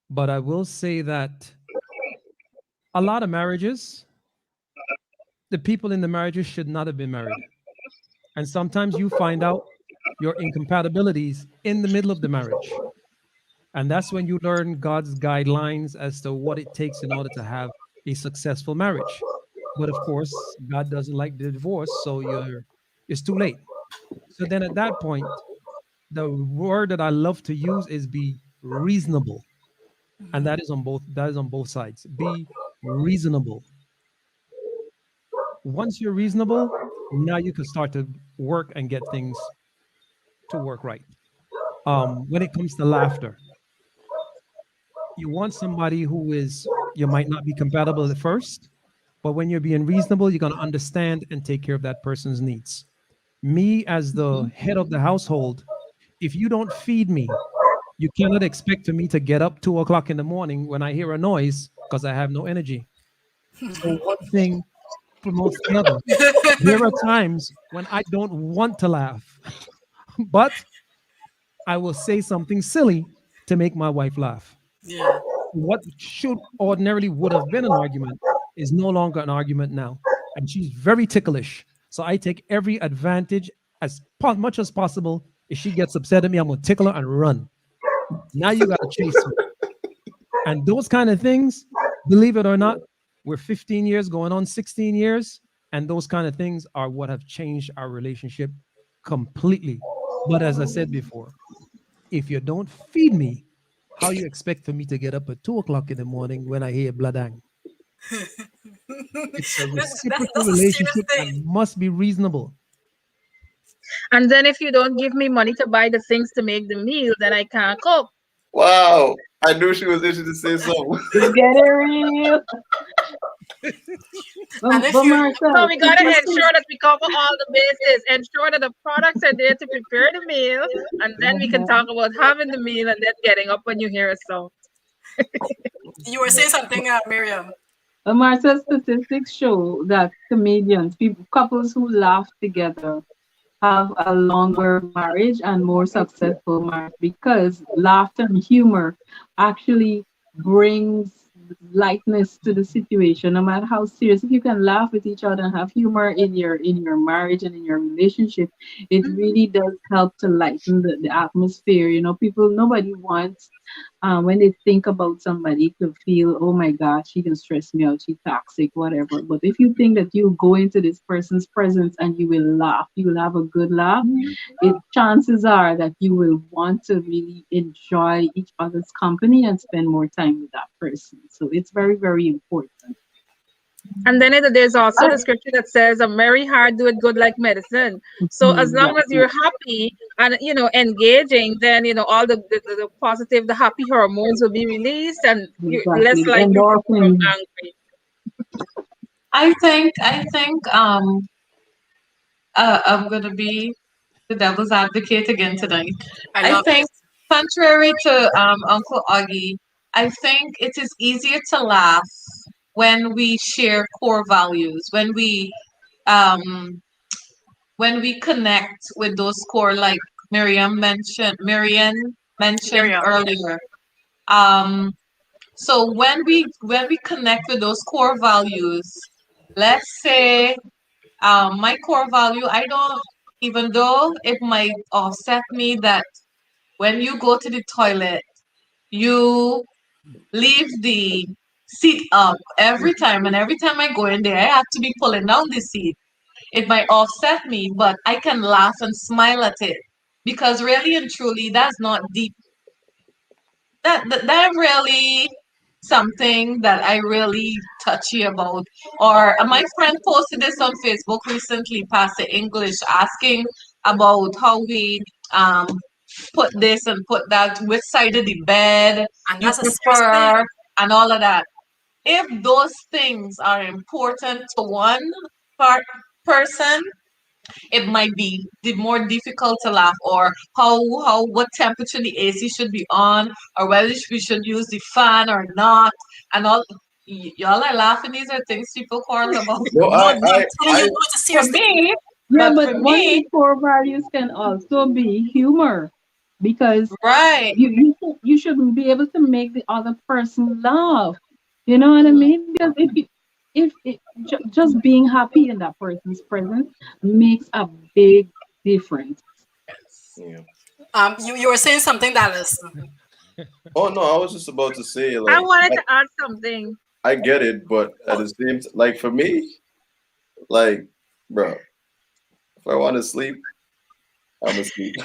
But I will say that a lot of marriages, the people in the marriages should not have been married. And sometimes you find out your incompatibilities in the middle of the marriage. And that's when you learn God's guidelines as to what it takes in order to have a successful marriage. But of course, God doesn't like the divorce, so it's too late. So then at that point, the word that I love to use is be reasonable. And that is on both sides. Be reasonable. Once you're reasonable, now you can start to work and get things to work right. When it comes to laughter, you want somebody who is, you might not be compatible at first, but when you're being reasonable, you're going to understand and take care of that person's needs. Me, as the head of the household, if you don't feed me, you cannot expect for me to get up 2 o'clock in the morning when I hear a noise because I have no energy. So one thing promotes the other. There are times when I don't want to laugh, but I will say something silly to make my wife laugh. Yeah. What should ordinarily would have been an argument is no longer an argument now. And she's very ticklish. So I take every advantage as much as possible. If she gets upset at me, I'm going to tickle her and run. Now you got to chase me. And those kind of things, believe it or not, we're 15 years going on 16 years. And those kind of things are what have changed our relationship completely. But as I said before, if you don't feed me, how you expect for me to get up at 2 o'clock in the morning when I hear bladang? It's a reciprocal That's a serious relationship thing. and must be reasonable. And then if you don't give me money to buy the things to make the meal, then I can't cook. Wow. I knew she was itching to say something. It's getting real. And if But you Marcel, So we if gotta you ensure that we cover all the bases, ensure that the products are there to prepare the meal, and then we can talk about having the meal and then getting up when you hear a song. you were saying something, Miriam. Marcel, statistics show that comedians, people, couples who laugh together have a longer marriage and more successful marriage because laughter and humor actually brings lightness to the situation no matter how serious. If you can laugh with each other and have humor in your marriage and in your relationship, it really does help to lighten the atmosphere. People, nobody wants when they think about somebody to feel, oh my gosh, she can stress me out, she's toxic, whatever. But if you think that you go into this person's presence and you will laugh, you will have a good laugh, chances are that you will want to really enjoy each other's company and spend more time with that person. So it's very, very important. And then there's also the scripture that says, "A merry heart doeth good like medicine." So as long as you're happy and engaging, then all the positive, the happy hormones will be released, and you're less Exactly. likely to become Endorphins. angry. I think I'm gonna be the devil's advocate again tonight. I I love think, it. contrary to Uncle Augie, I think it is easier to laugh when we share core values, um, when we connect with those core, like Marian mentioned Miriam. earlier. Um, so when we connect with those core values, let's say my core value, I don't even though it might offset me that when you go to the toilet, you leave the seat up every time, and every time I go in there, I have to be pulling down the seat. It might offset me, but I can laugh and smile at it because really and truly, that's not deep. That really something that I really touchy about. Or my friend posted this on Facebook recently, Pastor English, asking about how we put this and put that, which side of the bed And you that's a serious prefer, thing. and all of that. If those things are important to one part person, it might be the more difficult to laugh, or how what temperature the AC should be on, or whether we should use the fan or not, and all. Y'all are laughing. These are things people quarrel about. No, No, no, I'm telling I you, no, it's a For serious thing. me, Yeah, but but for one of me, the core values can also be humor, because right? you shouldn't be able to make the other person laugh. You know what I mean? Because if just being happy in that person's presence makes a big difference. yeah. You were saying something, Dallas. Oh no, I was just about to say I like wanted to add something. I get it, but at the same like for me, like bro, if I want to sleep, I'm asleep.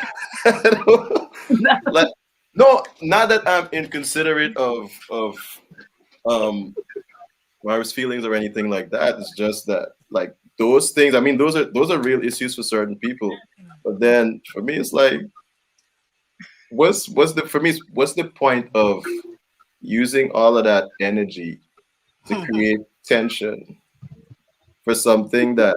Like no, not that I'm inconsiderate of um Mara's feelings or anything like that. It's just that like those things. I mean, those are real issues for certain people. But then for me, it's like, what's the for me? What's the point of using all of that energy to create tension for something that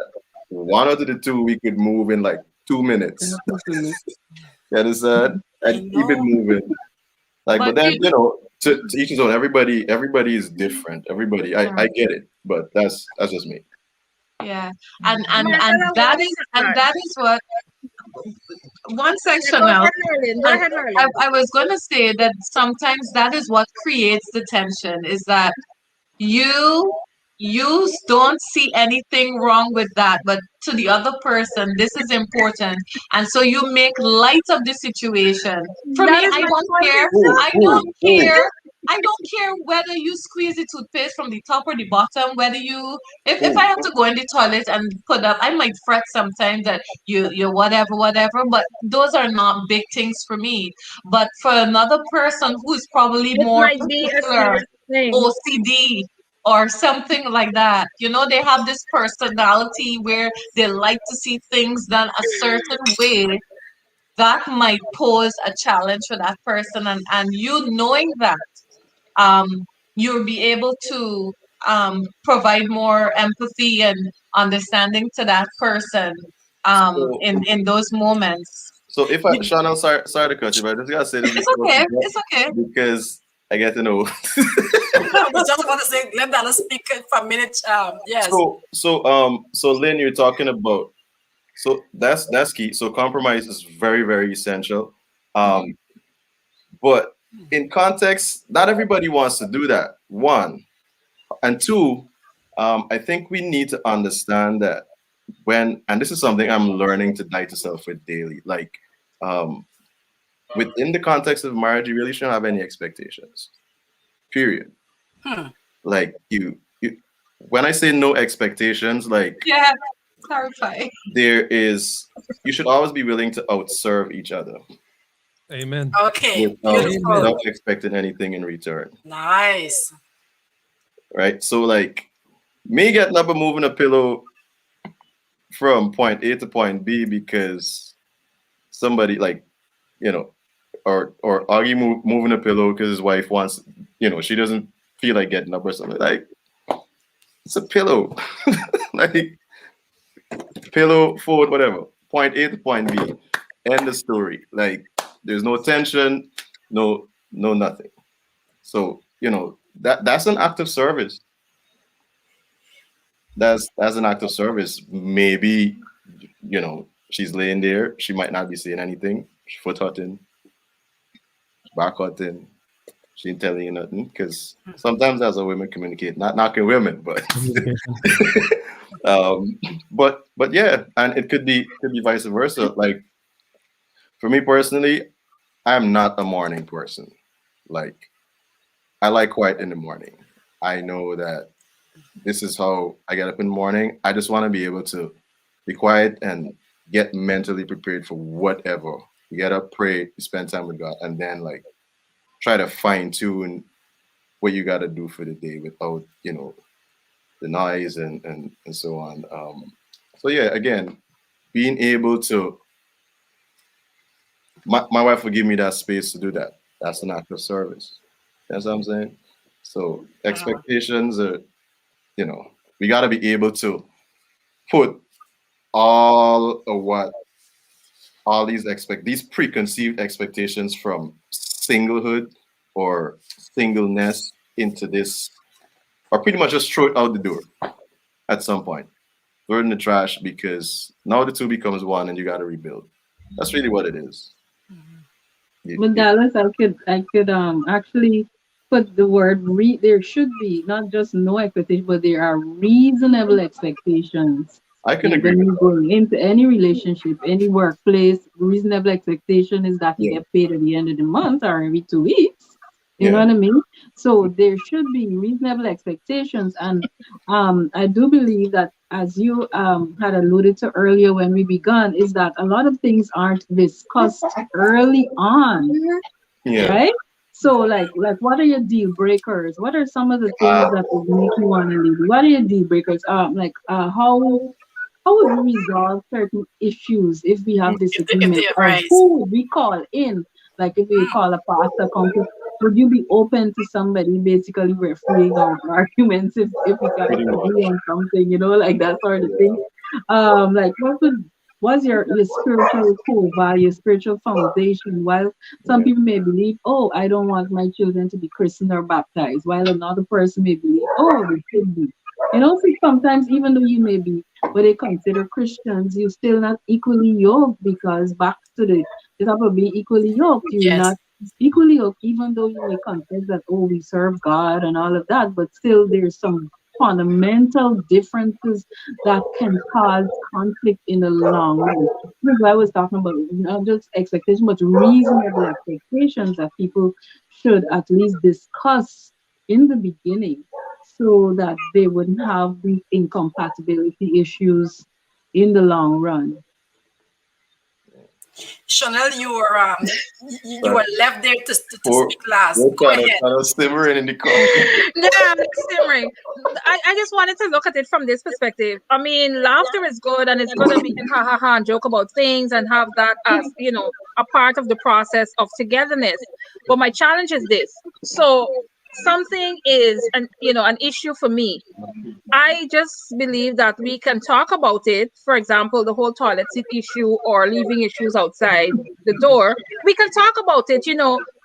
one out of the two we could move in like 2 minutes? You understand? I And keep it know. moving. Like, But but then you, to each his own. Everybody is different. Everybody, I right, get it, but that's just me. yeah, and and Marcel, and I that wanted is to and add. that is what one Yeah, section go now. ahead, Marilyn. Go And ahead, Marilyn. I was going to say that sometimes that is what creates the tension, is that you don't see anything wrong with that, but to the other person this is important, and so you make light of the situation. For That me, is I my don't point care. I exactly. don't care. I don't care whether you squeeze the toothpaste from the top or the bottom, whether you, if I have to go in the toilet and put up, I might fret sometimes that you whatever, but those are not big things for me. But for another person who's probably It more might be a particular, serious thing. OCD or something like that. You know, they have this personality where they like to see things done a certain way that might pose a challenge for that person. And you knowing that, you'll be able to provide more empathy and understanding to that person So, in those moments. so if I, You- Sean, I'm sorry to cut you, but I just gotta say this It's before okay. we go, It's okay. because I get to know. I was just about to say, let Dallas speak for a minute. Yes. So Lynn, you're talking about, so that's key. So compromise is very, very essential. Um, but in context, not everybody wants to do that. One and two, I think we need to understand that when, and this is something I'm learning to die to self with daily. Like, um, within the context of marriage, you really shouldn't have any expectations. Period. Hmm. Like you when I say no expectations, like Yeah. Clarify. there is, you should always be willing to outserve each other Amen. Okay. without Beautiful. Amen. expecting anything in return. Nice. Right? So like me getting up and moving a pillow from point A to point B because somebody like, you know, or Augie moving a pillow because his wife wants, she doesn't feel like getting up or something. Like, it's a pillow. Like, pillow, food, whatever. Point A to point B. End the story. Like, there's no tension, no nothing. So, that's an act of service. That's an act of service. Maybe, she's laying there, she might not be saying anything. Foot hurting, back hurting, She ain't telling you nothing because sometimes that's how women communicate. Not knocking women, but Communication. but yeah, and it could be vice versa. Like for me personally, I'm not a morning person. Like I like quiet in the morning. I know that this is how I get up in the morning. I just want to be able to be quiet and get mentally prepared for whatever. You get up, pray, you spend time with God, and then like try to fine tune what you got to do for the day without the noise and so on. So yeah, again, being able to my wife will give me that space to do that. That's an act of service. That's what I'm saying. So expectations are, you know, we got to be able to put all of what all these preconceived expectations from singlehood or singleness into this, or pretty much just throw it out the door at some point. Throw it in the trash because now the two becomes one and you got to rebuild. That's really what it is. But Dallas, I could actually put the word there should be not just no expectation, but there are reasonable expectations. I can Like agree when with you go into any relationship, any workplace, reasonable expectation is that you yeah, get paid at the end of the month or every 2 weeks. You know yeah. what I mean? So there should be reasonable expectations. And I do believe that, as you had alluded to earlier when we began, is that a lot of things aren't discussed early on, Yeah. right? So like what are your deal breakers? What are some of the things that would make you want to leave? What are your deal breakers? How would we resolve certain issues if we have If disagreements, they're or right. who would we call in? Like if we call a pastor, counsel, would you be open to somebody basically refereeing our arguments if we can't Pretty much. agree on something, like that sort of thing? Like what's your spiritual core value, spiritual foundation? While some Yeah. people may believe, oh, I don't want my children to be christened or baptized, while another person may believe, oh, they should be. So sometimes even though you may be what they consider Christians, you're still not equally yoked, because back to the top of being equally yoked, you're Yes. not equally yoked, even though you may confess that, oh, we serve God and all of that, but still there's some fundamental differences that can cause conflict in the long run. This is why I was talking about not just expectation, but reasonable expectations that people should at least discuss in the beginning so that they wouldn't have these incompatibility issues in the long run. Chanel, you But were left there to poor, speak last. we're Go kind of ahead. kind of simmering in the coffee. Yeah, I'm simmering. I just wanted to look at it from this perspective. I mean, laughter is good, and it's good that we can ha ha ha and joke about things and have that as, a part of the process of togetherness. But my challenge is this. So something is an issue for me. I just believe that we can talk about it. For example, the whole toilet seat issue or leaving issues outside the door. We can talk about it.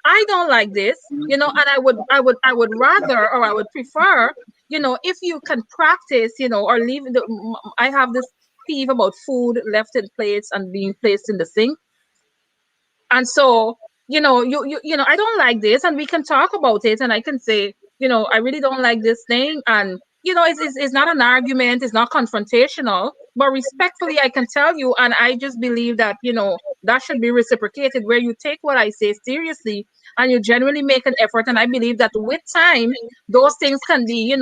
I don't like this. And I would rather, or I would prefer, if you can practice, or leave I have this peeve about food left in plates and being placed in the sink. And so, I don't like this, and we can talk about it, and I can say, I really don't like this thing, and it's not an argument, it's not confrontational, but respectfully, I can tell you, and I just believe that that should be reciprocated, where you take what I say seriously, and you genuinely make an effort, and I believe that with time, those things can be,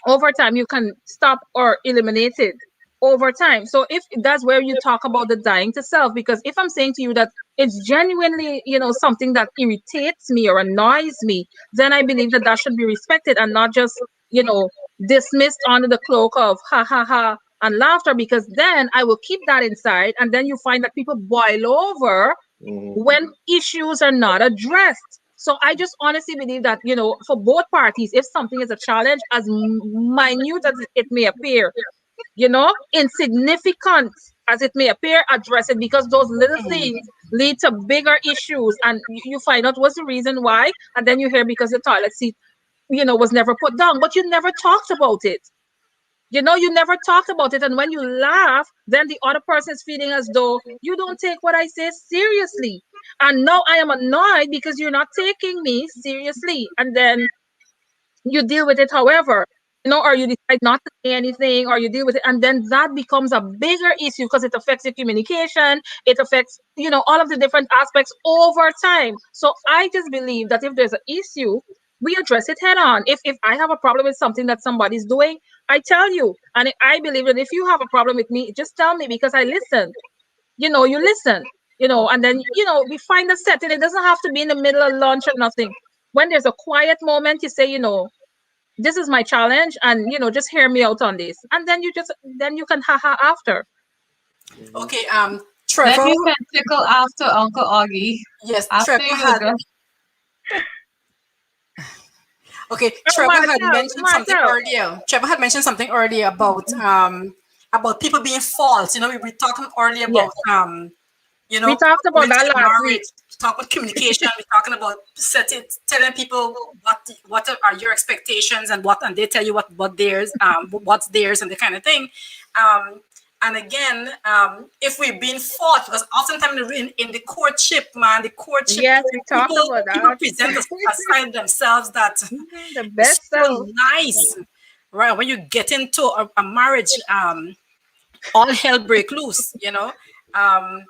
over time you can stop or eliminate it over time. So if that's where you talk about the dying to self, because if I'm saying to you that it's genuinely something that irritates me or annoys me, then I believe that that should be respected and not just you know dismissed under the cloak of ha ha ha and laughter, because then I will keep that inside, and then you find that people boil over Mhm. when issues are not addressed. So I just honestly believe that, for both parties, if something is a challenge, as minute as it may appear, insignificant as it may appear, address it, because those little things lead to bigger issues. And you find out what's the reason why. And then you hear because the toilet seat, was never put down, but you never talked about it. You never talked about it. And when you laugh, then the other person is feeling as though you don't take what I say seriously. And now I am annoyed because you're not taking me seriously. And then you deal with it however, or you decide not to say anything, or you deal with it, and then that becomes a bigger issue because it affects your communication, it affects, all of the different aspects over time. So I just believe that if there's an issue, we address it head on. If I have a problem with something that somebody's doing, I tell you. And I believe that if you have a problem with me, just tell me, because I listen. You listen, and then, we find a setting. It doesn't have to be in the middle of lunch or nothing. When there's a quiet moment, you say, this is my challenge, and just hear me out on this, and then you can haha after. Okay, Then Trevor. you can tickle after Uncle Augie. Yes, After Trevor you had. go. Okay, Oh, Trevor had Marcel, mentioned something earlier. Trevor had mentioned something earlier about people being false. We were talking earlier yes, about we talked about going to that the last week. marriage, talk about communication. We're talking about telling people what are your expectations, and they tell you what theirs what's theirs, and the kind of thing. And again, if we've been fought, because oftentimes in the courtship, man, Yes, we talked about people that. present a side of themselves that The is best so self. nice, right? When you get into a marriage, all hell break loose. Um,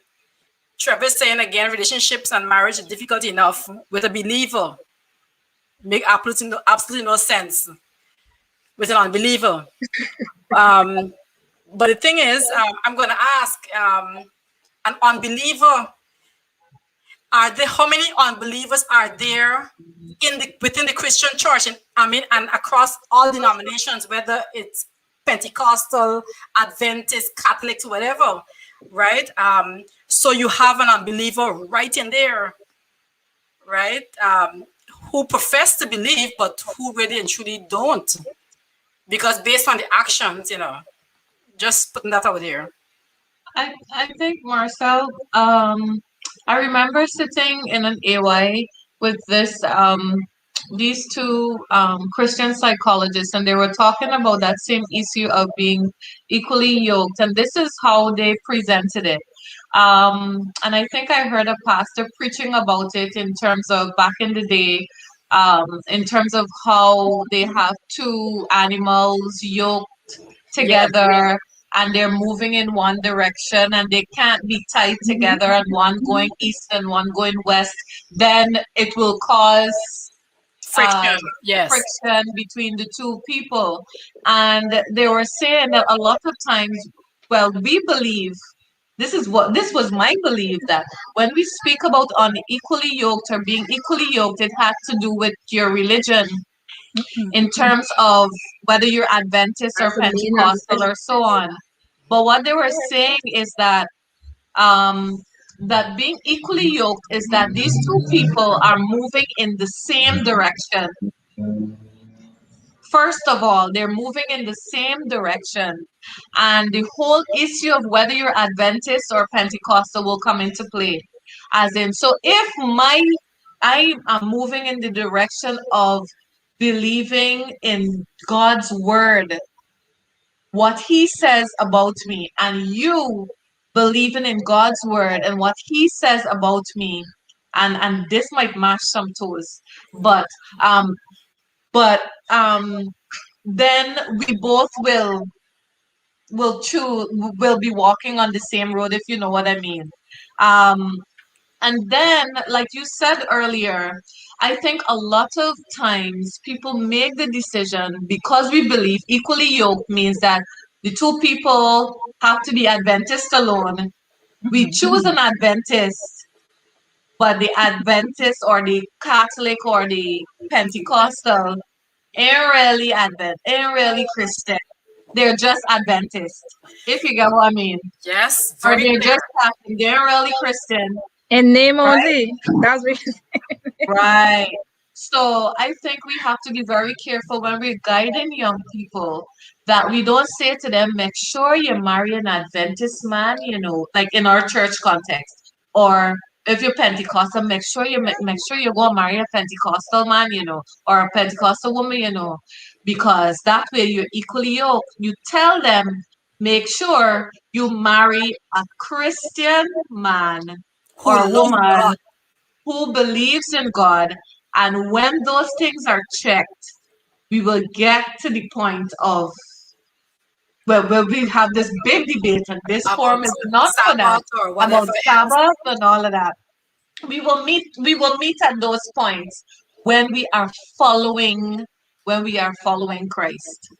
Trevor is saying again, relationships and marriage is difficult enough with a believer. Make absolutely no sense with an unbeliever. Um, but the thing is, I'm going to ask an unbeliever: how many unbelievers are there within the Christian church? And and across all denominations, whether it's Pentecostal, Adventist, Catholics, whatever, right? So you have an unbeliever right in there, right? Who profess to believe, but who really and truly don't, because based on the actions, just putting that out there. I think Marcel, I remember sitting in an AY with these two Christian psychologists, and they were talking about that same issue of being equally yoked, and this is how they presented it. And I think I heard a pastor preaching about it in terms of back in the day, in terms of how they have two animals yoked Yes. together and they're moving in one direction and they can't be tied together and one going east and one going west, then it will cause uh, Friction, yes. friction between the two people. And they were saying that a lot of times, well, we believe this was my belief, that when we speak about unequally yoked or being equally yoked, it has to do with your religion in terms of whether you're Adventist or That's the main Pentecostal aspect. or so on. But what they were saying is um, that being equally yoked is that these two people are moving in the same direction. First of all, they're moving in the same direction. And the whole issue of whether you're Adventist or Pentecostal will come into play. As in, so if I am moving in the direction of believing in God's word, what he says about me, and you believing in God's word and what he says about me, and this might mash some toes, but um but then we both will be walking on the same road, if you know what I mean. Um and then, like you said earlier, I think a lot of times people make the decision because we believe equally yoked means that the two people have to be Adventist alone. We choose an Adventist, but the Adventist or the Catholic or the Pentecostal ain't really ain't really Christian. They're just Adventist, if you get what I mean. Yes, Or very they're clear. just Catholic. They ain't really Christian, In name right? only. That's what. Right. So I think we have to be very careful when we're guiding young people that we don't say to them, make sure you marry an Adventist man, like in our church context. Or if you're Pentecostal, make sure you go marry a Pentecostal man, or a Pentecostal woman, because that way you're equally yoked. You tell them, make sure you marry a Christian man Who or love woman God. who believes in God. And when those things are checked, we will get to the point of where we have this big debate, and this About forum is not for that, Sabbath or about whatever else. Sabbath and all of that. We will meet at those points when we are following Christ.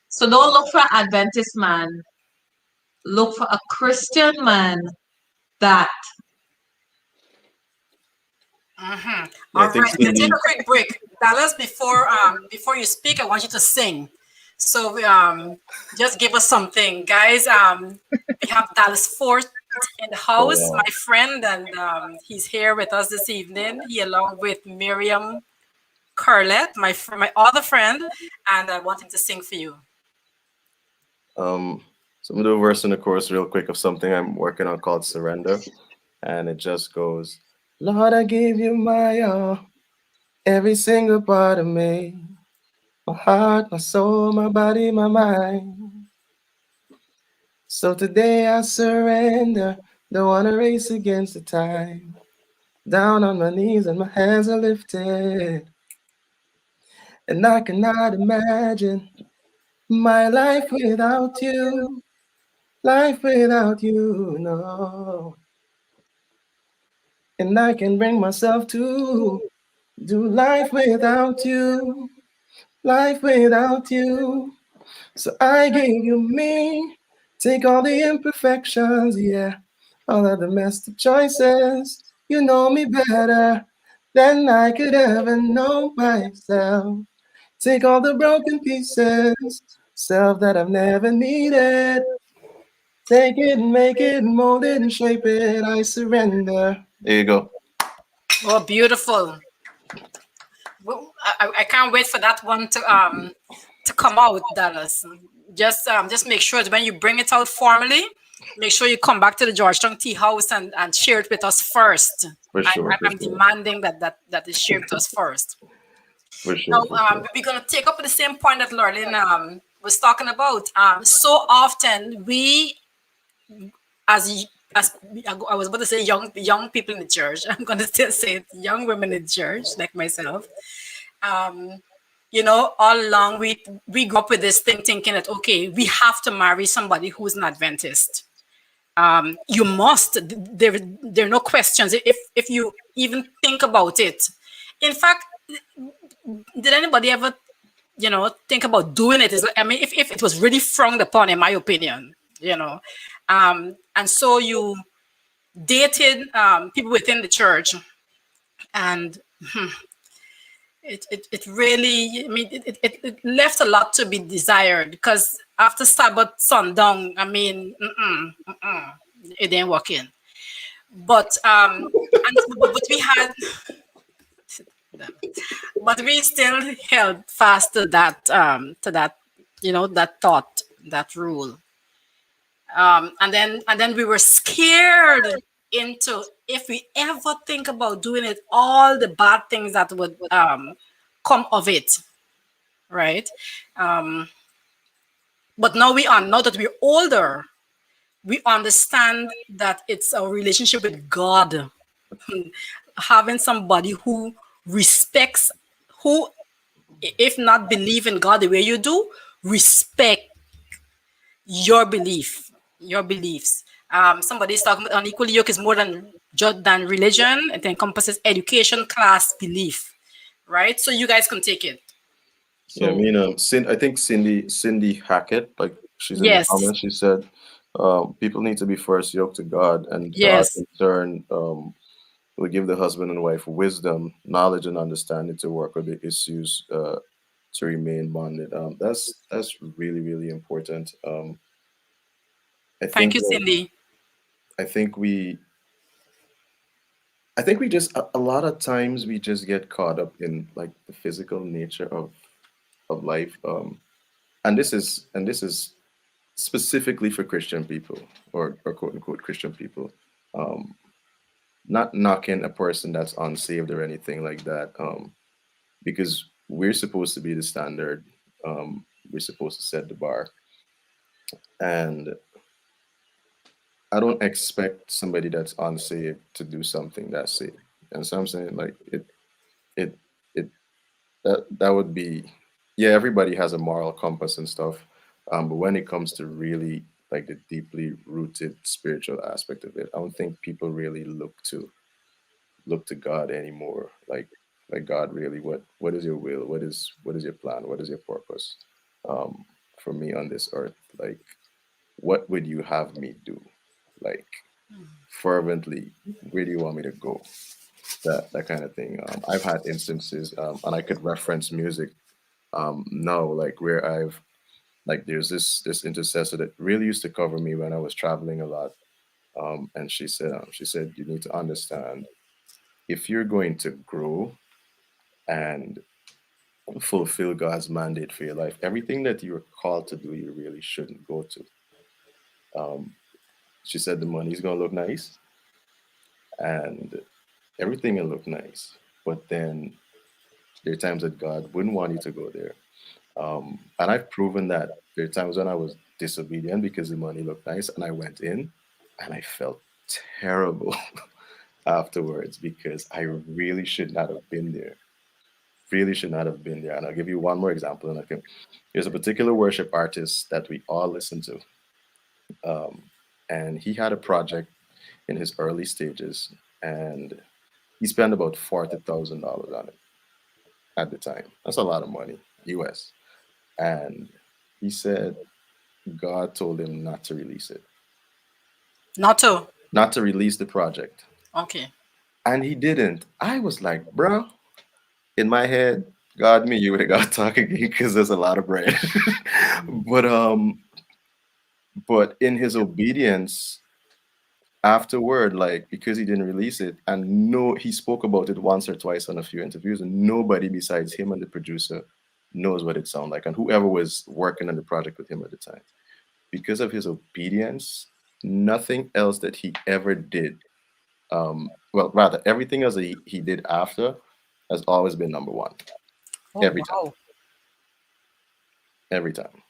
So don't look for an Adventist man, look for a Christian man that Yeah, I All think right, let's take Cindy. a quick break. Dallas, before you speak, I want you to sing. So just give us something, guys. We have Dallas Fort in the Oh house, wow. my friend, and he's here with us this evening. He along with Miriam Corlette, my other friend, and I want him to sing for you. So I'm gonna do a verse in the chorus real quick of something I'm working on called Surrender, and it just goes, Lord, I give you my all, every single part of me, my heart, my soul, my body, my mind. So today I surrender, don't wanna race against the time. Down on my knees and my hands are lifted, and I cannot imagine my life without you. Life without you, no. And I can bring myself to do life without you, life without you. So I give you me, take all the imperfections, yeah, all of the messed up choices. You know me better than I could ever know myself. Take all the broken pieces, self that I've never needed. Take it and make it, mold it and shape it. I surrender. There you go. Oh, beautiful! Well, I can't wait for that one to come out, Dallas. Just make sure that when you bring it out formally, make sure you come back to the Georgetown Tea House and share it with us first. For sure, for I'm sure, demanding that is shared with us first. for Now, sure, for sure. we're gonna take up the same point that Lorlin was talking about. So often we, as I was about to say, young people in the church. I'm gonna still say it, young women in the church, like myself. Um, all along we grew up with this thing, thinking that okay, we have to marry somebody who's an Adventist. You must. There are no questions. If you even think about it. In fact, did anybody ever think about doing it? I mean, if it was really frowned upon, in my opinion, and so you dated people within the church, and it really, I mean, it left a lot to be desired, because after Sabbath sundown, I mean, it didn't work in. But but we had, but we still held fast to that, that thought, that rule. And then we were scared into, if we ever think about doing it, all the bad things that would come of it, right? Um, but now that we're older, we understand that it's a relationship with God. Having somebody who respects, who, if not believe in God the way you do, respect your beliefs. Somebody's talking about unequally yoke is more than religion. It encompasses education, class, belief, right? So you guys can take it. Yeah, I So mean, I think Cindy Hackett, like she's in the Yes, comments. She said, people need to be first yoked to God, and God yes. in turn will give the husband and wife wisdom, knowledge, and understanding to work with the issues to remain bonded. That's really really important. I Thank think you, like, Cindy. I think we I think we just a lot of times we just get caught up in like the physical nature of life. And this is specifically for Christian people, or quote unquote Christian people. Um, Not knocking a person that's unsaved or anything like that, because we're supposed to be the standard. We're supposed to set the bar, and I don't expect somebody that's unsaved to do something that's saved. And so I'm saying like it it that would be, yeah, everybody has a moral compass and stuff. But when it comes to really like the deeply rooted spiritual aspect of it, I don't think people really look to God anymore. Like God really, what is your will? What is your plan? What is your purpose? Um, for me on this earth, like what would you have me do? Like fervently, where do you want me to go? That kind of thing. I've had instances, and I could reference music now, like where I've like there's this intercessor that really used to cover me when I was traveling a lot. And she said you need to understand, if you're going to grow and fulfill God's mandate for your life, everything that you're called to do, you really shouldn't go to. Um, she said the money's gonna look nice and everything will look nice, but then there are times that God wouldn't want you to go there. And I've proven that there are times when I was disobedient because the money looked nice and I went in and I felt terrible afterwards because I really should not have been there. Really should not have been there. And I'll give you one more example. And I can, there's a particular worship artist that we all listen to. Um, and he had a project in his early stages and he spent about $40,000 on it at the time. That's a lot of money, US. And he said God told him not to release it, Not to. not to release the project. Okay. And he didn't. I was like, bro, in my head, God, me, you would have got to talk again because there's a lot of bread. but but in his obedience afterward, like because he didn't release it, and no, he spoke about it once or twice on a few interviews, and nobody besides him and the producer knows what it sounded like, and whoever was working on the project with him at the time. Because of his obedience, nothing else that he ever did, well, rather everything else that he did after has always been number one. Oh, Every time. wow. Every time.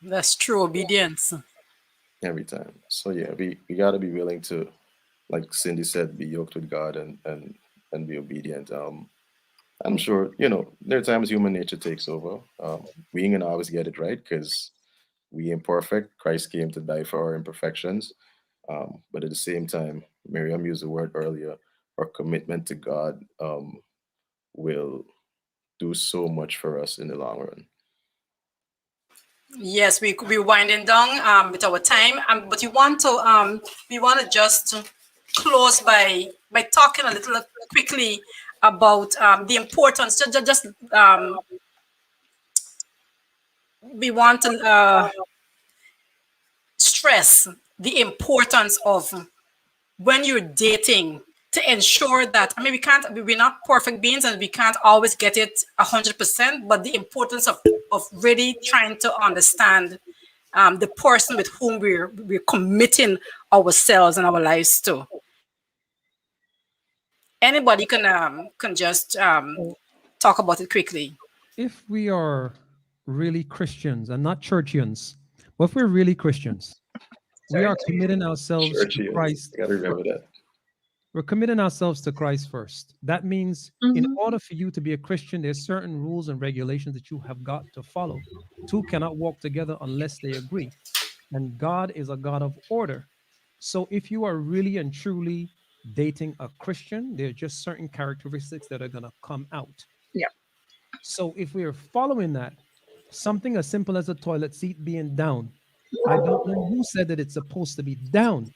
That's true obedience. Every time. So yeah, we gotta be willing to, like Cindy said, be yoked with God and be obedient. I'm sure, there are times human nature takes over. We ain't gonna always get it right because we imperfect. Christ came to die for our imperfections. But at the same time, Miriam used the word earlier, our commitment to God will do so much for us in the long run. Yes, we could be winding down with our time, but we want to just close by talking a little quickly about the importance. Just we want to stress the importance of when you're dating to ensure that, I mean, we're not perfect beings and we can't always get it 100%, but the importance of really trying to understand the person with whom we're committing ourselves and our lives to. Anybody can just talk about it quickly. If we are really Christians and not churchians, but if we're really Christians, we are committing ourselves to Churchians. Christ. I gotta remember that. We're committing ourselves to Christ first. That means in order for you to be a Christian, there's certain rules and regulations that you have got to follow. Two cannot walk together unless they agree. And God is a God of order. So if you are really and truly dating a Christian, there are just certain characteristics that are going to come out. Yeah. So if we are following that, something as simple as a toilet seat being down, I don't know who said that it's supposed to be down.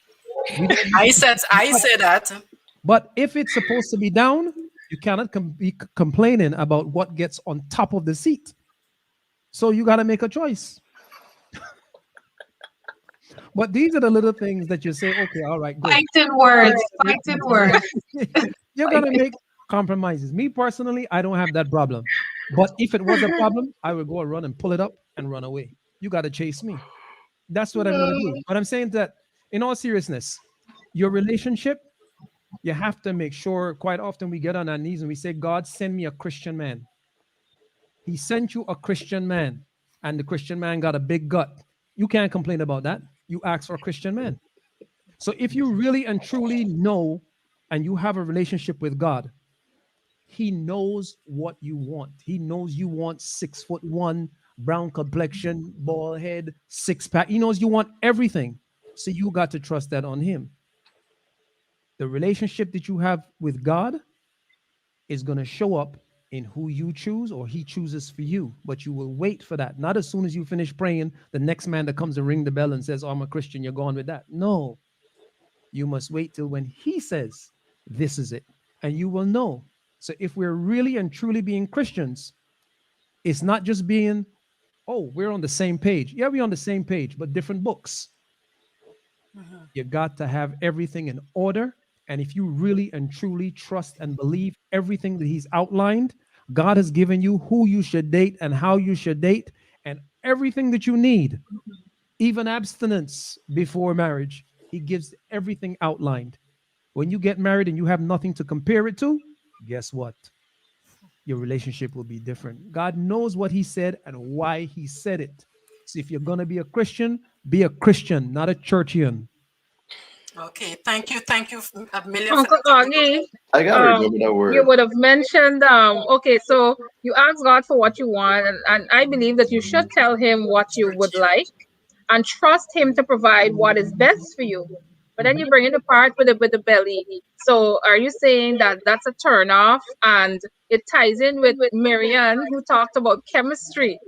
I said that. But if it's supposed to be down, you cannot be complaining about what gets on top of the seat. So you got to make a choice. But these are the little things that you say, okay, all right, good. Fighting words, fighting words. You're going to make compromises. Me personally, I don't have that problem. But if it was a problem, I would go and run and pull it up and run away. You got to chase me. That's what I'm going to do. But I'm saying that in all seriousness, your relationship, you have to make sure. Quite often we get on our knees and we say, God, send me a Christian man. He sent you a Christian man, and the Christian man got a big gut. You can't complain about that. You ask for a Christian man. So if you really and truly know and you have a relationship with God, He knows what you want. He knows you want 6'1", brown complexion, bald head, six pack. He knows you want everything. So you got to trust that on Him. The relationship that you have with God is going to show up in who you choose or He chooses for you. But you will wait for that. Not as soon as you finish praying, the next man that comes to ring the bell and says, oh, I'm a Christian, you're going with that. No, you must wait till when He says, this is it. And you will know. So if we're really and truly being Christians, it's not just being, oh, we're on the same page. Yeah, we're on the same page, but different books. You got to have everything in order. And if you really and truly trust and believe everything that He's outlined, God has given you who you should date and how you should date and everything that you need, even abstinence before marriage. He gives everything outlined. When you get married and you have nothing to compare it to, guess what? Your relationship will be different. God knows what He said and why He said it. So if you're going to be a Christian, not a churchian. Okay, thank you, Miriam. Uncle Augie, I gotta remember that word. you would have mentioned, okay, so you ask God for what you want, and I believe that you should tell Him what you would like and trust Him to provide what is best for you. But then you bring in the part with the belly. So are you saying that that's a turn off, and it ties in with Marianne, who talked about chemistry,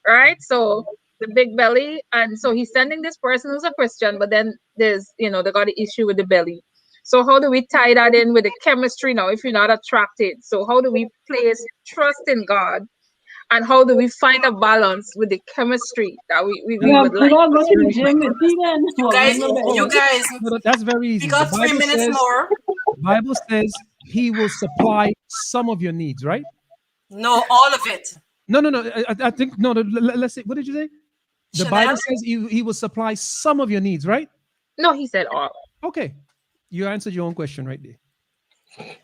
right? So the big belly, and so he's sending this person who's a Christian, but then there's, they got the issue with the belly. So how do we tie that in with the chemistry now if you're not attracted? So how do we place trust in God, and how do we find a balance with the chemistry that we would like? Go to the gym with me then. You guys, No, that's very easy. we got 3 minutes more. The Bible says He will supply some of your needs, right? No, all of it. No. I think, no, let's say, what did you say? The Bible says he will supply some of your needs, right? No, he said all. Okay. You answered your own question right there. I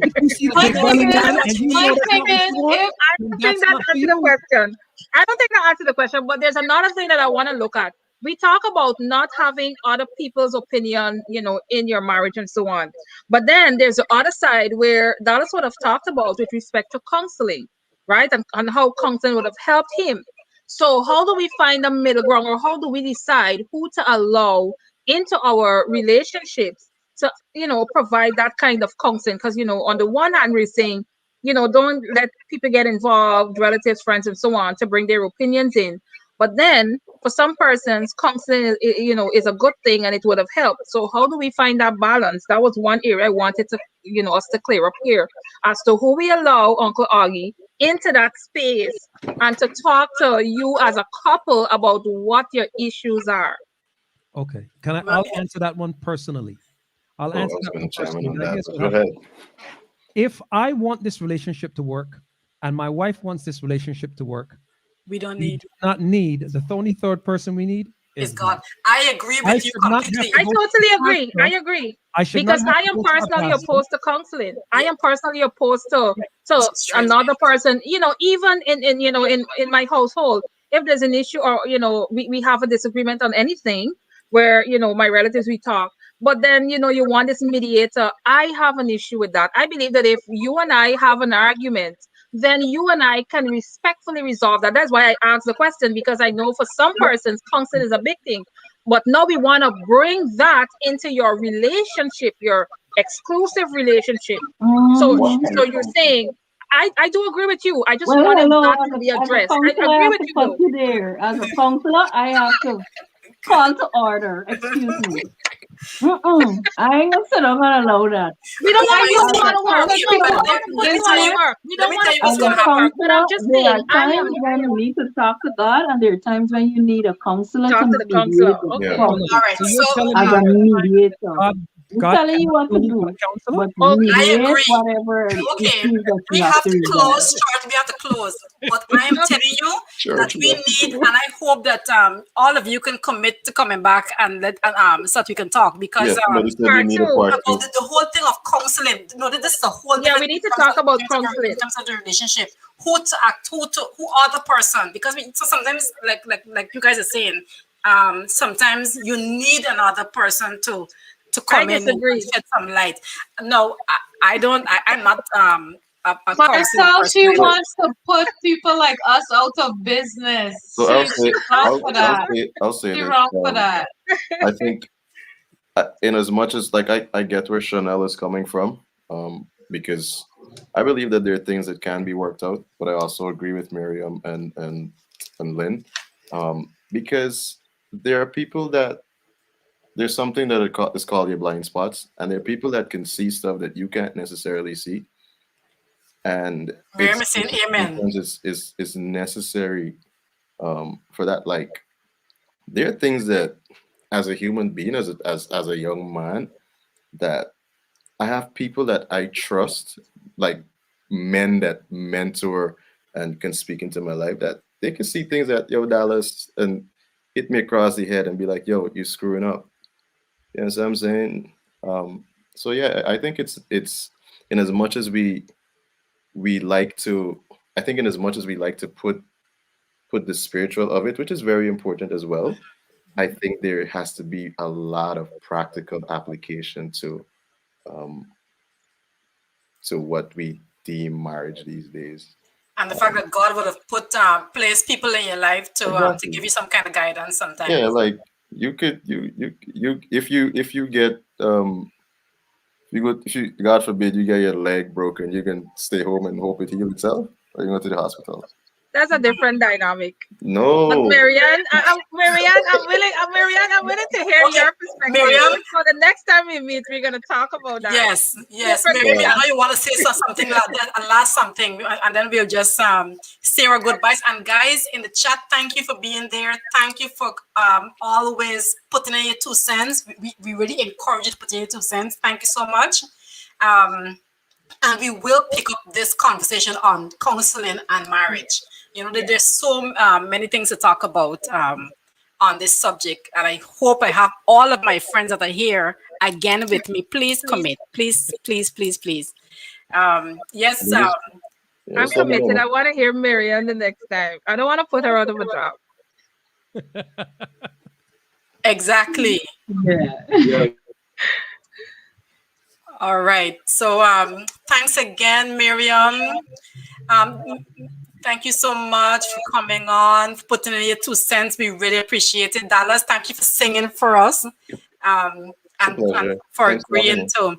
don't think that answered the question. I don't think that answered the question, but there's another thing that I want to look at. We talk about not having other people's opinion, in your marriage and so on. But then there's the other side where Dallas would have talked about with respect to counseling, right? And how counseling would have helped him. So how do we find a middle ground, or how do we decide who to allow into our relationships to, provide that kind of counseling? Because, on the one hand, we're saying, don't let people get involved, relatives, friends, and so on, to bring their opinions in. But then for some persons, counseling, is a good thing and it would have helped. So how do we find that balance? That was one area I wanted to, us to clear up here as to who we allow, Uncle Augie, into that space and to talk to you as a couple about what your issues are. Okay. I'll answer that one personally. I'll answer that one personally. Go ahead. If I want this relationship to work and my wife wants this relationship to work, we do not need the only third person we need is God. I agree with you completely. I totally agree. I agree. Because I am personally opposed to counseling. I am personally opposed to another person. Even in my household, if there's an issue or we have a disagreement on anything, where my relatives, we talk, but then you want this mediator. I have an issue with that. I believe that if you and I have an argument, then you and I can respectfully resolve that. That's why I asked the question, because I know for some persons counseling is a big thing, but now we want to bring that into your relationship, your exclusive relationship. So you're saying, I do agree with you. I just wanted that to be addressed. I agree with you. There. As a counselor, I have to call to order. Excuse me. I ain't gonna sit up and allow that. We don't want you to work. We don't want you to work. But I'm just saying, I am when you need to talk to God, and there are times when you need a counselor to the counselor. Okay. All right. So as a mediator. I'm telling you what to do. But I agree. Whatever. Okay. We have to close, George. We have to close. But I'm telling you that we need, and I hope that all of you can commit to coming back and so that we can talk, because the whole thing of counseling. This is the whole. Yeah, we need to talk about counseling in terms of the relationship. Who to act? Who are the person? Because so sometimes, like you guys are saying, sometimes you need another person to I come in and disagree. shed some light. No, I don't. I'm not a counseling Marcel, person. she I don't. wants to put people like us out of business. So She's wrong for that. I'll say She's this. wrong for that. I think, in as much as like I get where Chanel is coming from, because I believe that there are things that can be worked out, but I also agree with Miriam and Lynn, because there are people that there's something that is called your blind spots, and there are people that can see stuff that you can't necessarily see, and Miriam it's is saying amen. sometimes is necessary, for that. Like, there are things that, as a human being, as a young man, that I have people that I trust, like men that mentor and can speak into my life, that they can see things that, yo, Dallas, and hit me across the head and be like, yo, you're screwing up. You know what I'm saying? So yeah, I think it's in as much as we like to, I think in as much as we like to put the spiritual of it, which is very important as well. I think there has to be a lot of practical application um, to what we deem marriage these days. And the fact that God would have placed people in your life to Exactly. give you some kind of guidance sometimes. Yeah, like you could you if you get you go if you, God forbid, you get your leg broken, you can stay home and hope it heals itself, or you go to the hospital. That's a different dynamic. But No. Marianne, I'm willing to hear Okay, your perspective. Miriam. So the next time we meet, we're gonna talk about that. Yes, Different Miriam. I people. know you want to say something like that, a last something, and then we'll just say our goodbyes. And guys in the chat, thank you for being there. Thank you for always putting in your 2 cents. We really encourage you to put in your 2 cents. Thank you so much. And we will pick up this conversation on counseling and marriage. You know, there's so many things to talk about on this subject, and I hope I have all of my friends that are here again with me. Please commit, please. Yes, Yes, I'm let me committed. know. I want to hear Marianne the next time. I don't want to put her out of a job. exactly. Yeah. Yeah. All right. So thanks again, Miriam. Um, Thank you so much for coming on, for putting in your 2 cents. We really appreciate it. Dallas, thank you for singing for us, and Pleasure. for Thanks for having agreeing me. to.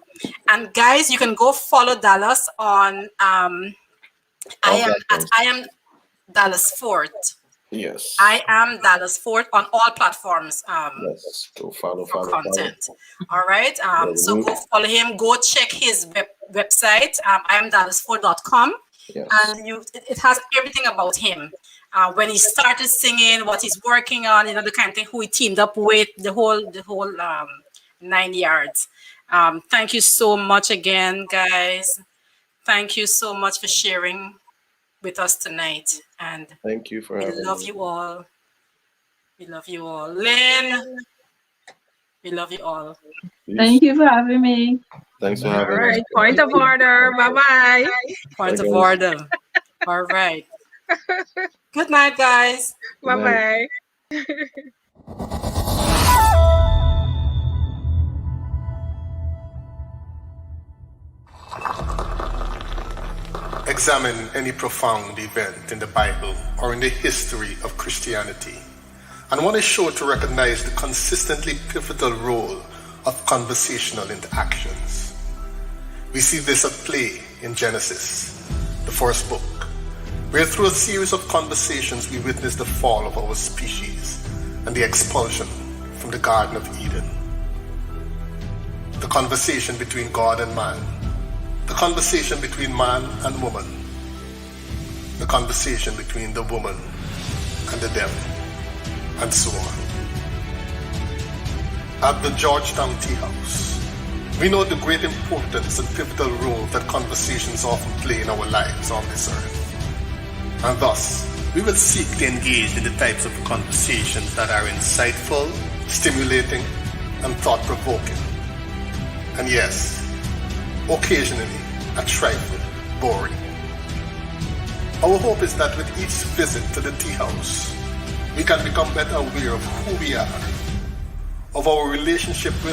And guys, you can go follow Dallas on I All am platforms. Dallas Fort. Yes. I am Dallas Fort on all platforms Yes. Go follow, for follow. content. All right. Yeah, So go follow him. Go check his website. IamDallasFort.com. yes. And it has everything about him. When he started singing, what he's working on, the kind of thing, who he teamed up with, the whole 9 yards. Thank you so much again, guys. Thank you so much for sharing with us tonight. And Thank you for we having love me. you all. We love you all. Lynn, we love you all. Peace. Thank you for having me. Thanks for All having us. right. Point of order. Bye-bye. Point Bye, of guys. order. All right. Good night, guys. Good night. Bye-bye. Examine any profound event in the Bible or in the history of Christianity, and one is sure to recognize the consistently pivotal role of conversational interactions. We see this at play in Genesis, the first book, where through a series of conversations we witness the fall of our species and the expulsion from the Garden of Eden. The conversation between God and man, the conversation between man and woman, the conversation between the woman and the devil, and so on. At the Georgetown Tea House, we know the great importance and pivotal role that conversations often play in our lives on this earth. And thus, we will seek to engage in the types of conversations that are insightful, stimulating, and thought-provoking. And yes, occasionally a trifle boring. Our hope is that with each visit to the tea house, we can become better aware of who we are, of our relationship with